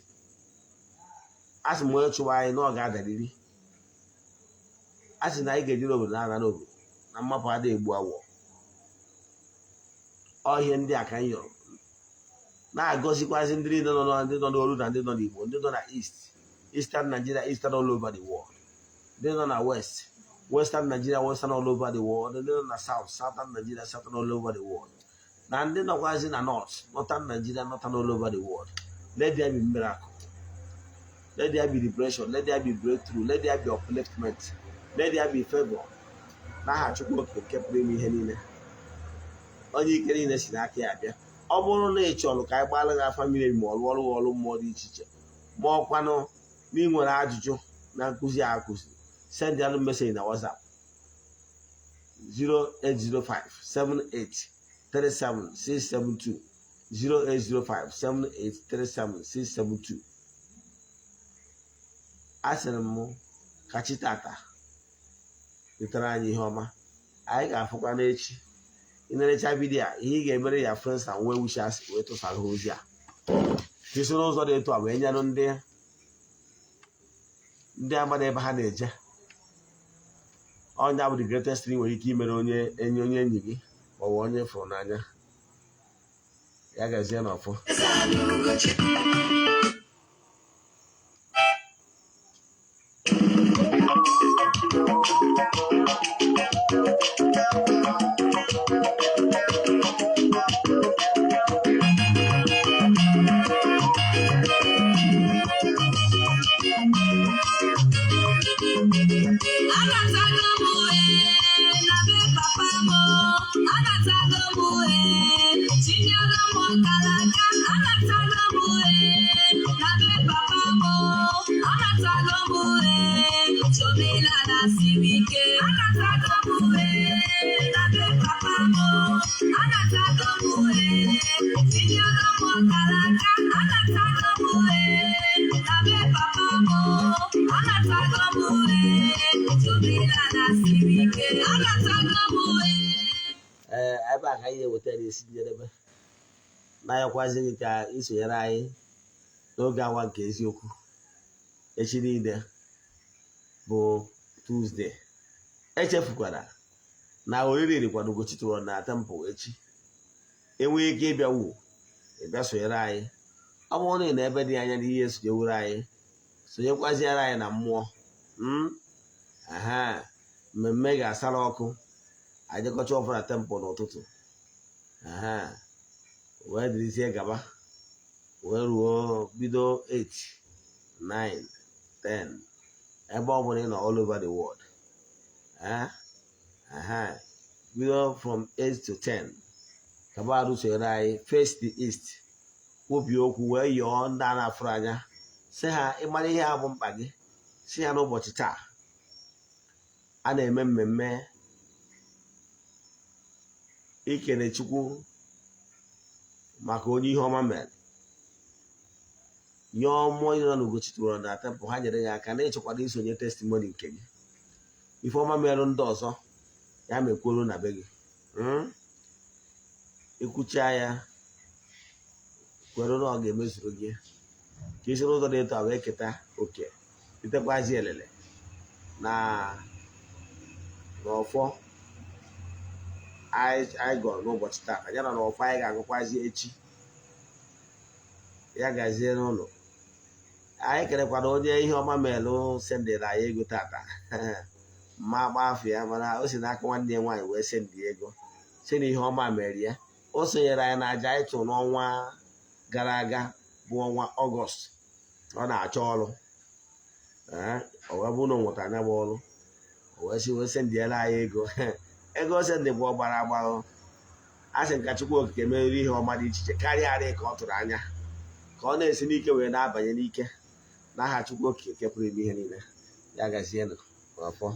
Speaker 2: a sị m onye chụwa anyị na ọ ga-adarịrị a sị na anyị ga-ejiri obodo na-aga n'obodo na mmapụ adịghị egbu awọ ọhịa ndị a ka anyị yọrọ na-agọzikwazi ndị niile nọ n'olu na ndị nọ n'Igbo ndị nọ na Eastern Nigeria, Eastern all over the world, ndị nọ na Western Nigeria, Western all over the world, ndị nọ na Southern Nigeria, Southern all over the world, na ndị nọkwazi na Northern Nigeria, Northern all over the world. Let there be miracle, let there be depression, let there be breakthrough, let there be upliftment, let there be favor. N'aha Chukwu Okike nke pụrụ ime ihe niile, onye ike niile si n'aka ya abịa. Ọ bụrụ na ị chọrọ ka anyị gbalụ gị afa mmiri ma ọ lụọ ọrụ mmụọ dị iche iche ma ọkwanụ na ị nwere ajụjụ na nkụzi akụzi, send ya message na WhatsApp 08057837672 08057837672. Asịrị m ka chi tata wetara anyị ihe ọma, anyị ga-afụkwa n'echi. Ị na-erecha vidiyo a, ihe ị ga-emere ya friends na nwe wishes wee tụsara ozi a ka isi n'ụzọ dị etu a wee nyenụ ndị agbada ebe ha na-eje. Onye bụ the greatest thing nwere ike imere onye enyi gị ma ọ bụ onye fụrụ n'anya. Ya gazie n'ọfọ. Ebe a ka anyị ewetara isi njedebe na-ayọkwazi gị ka isonyere anyị n'oge awa nke eziokwu. Echi niile bụ Tuesday. Echefukwara na oriri rikwana Ugochi tụrụ na temple echi. Enweghị ike ịbịawu ịbịa sonyere anyị. Ọ bụrụ na ebe dị anya n'ihe esonyewuru anyị, sonyekwaziere anyị na mmụọ. Mmemme ga-asara ọkụ ajekọcha ọfụ na temple n'ụtụtụ wee dịrịzie gaba wee ruo bido 8, 9, 10 ebe ọ bụla ị nọ all over the world. Bido from 8 to 10 kaba arụ sonyere anyị face the east, kwubie okwu wee yọọ ndị a na-afụrụ anya sị ha ịmara ihe a bụ mkpa gị, si ya n'ụbọchị taa a na-eme mmemme ikene Chukwu maka onye ihe ọma mere. Nye ọmụọ ịnọ na Ugochi tụrụ na temple ha nyere ya aka na-echekwado isonye testimony nke gị. Ife ọma merụ ndị ọzọ ya mekwuru na be gị. Ikwucha ya kwere na ọ ga-emezuru gị ka isi n'ụzọ dị etu a wee keta oke itekwazi elele na n'ọfọ anyị gọrọ n'ụbọchị taa ya na n'ọfọ anyị ga-agụkwazi echi. Ya gazie n'ụlọ. Anyị kerekwara onye ihe ọma melụ sendịrị anyị ego tata ma gba afọ ya, mana o si n'aka nwanne ya nwaanyị wee sendị ego si na ihe ọma mere ya. O sonyere anyị na aja anyị tụrụ n'ọnwa gara aga bụ ọnwa Ọgọst. Ọ na-achọ ọrụ ọ wee bụ na ọ nwetara anya bụ ọrụ wee sendịela anyị ego ego sendị bụ ọgbara agbaghọ. A sị nka Chukwu Okike meriri ihe ọma dị iche iche karịa ka ọ tụrụ anya, ka ọ na-esi n'ike wee na-abanye n'ike n'aha Chukwu Okike nke pụrụ ime ihe niile. Ya gazienụ n'ọfọ.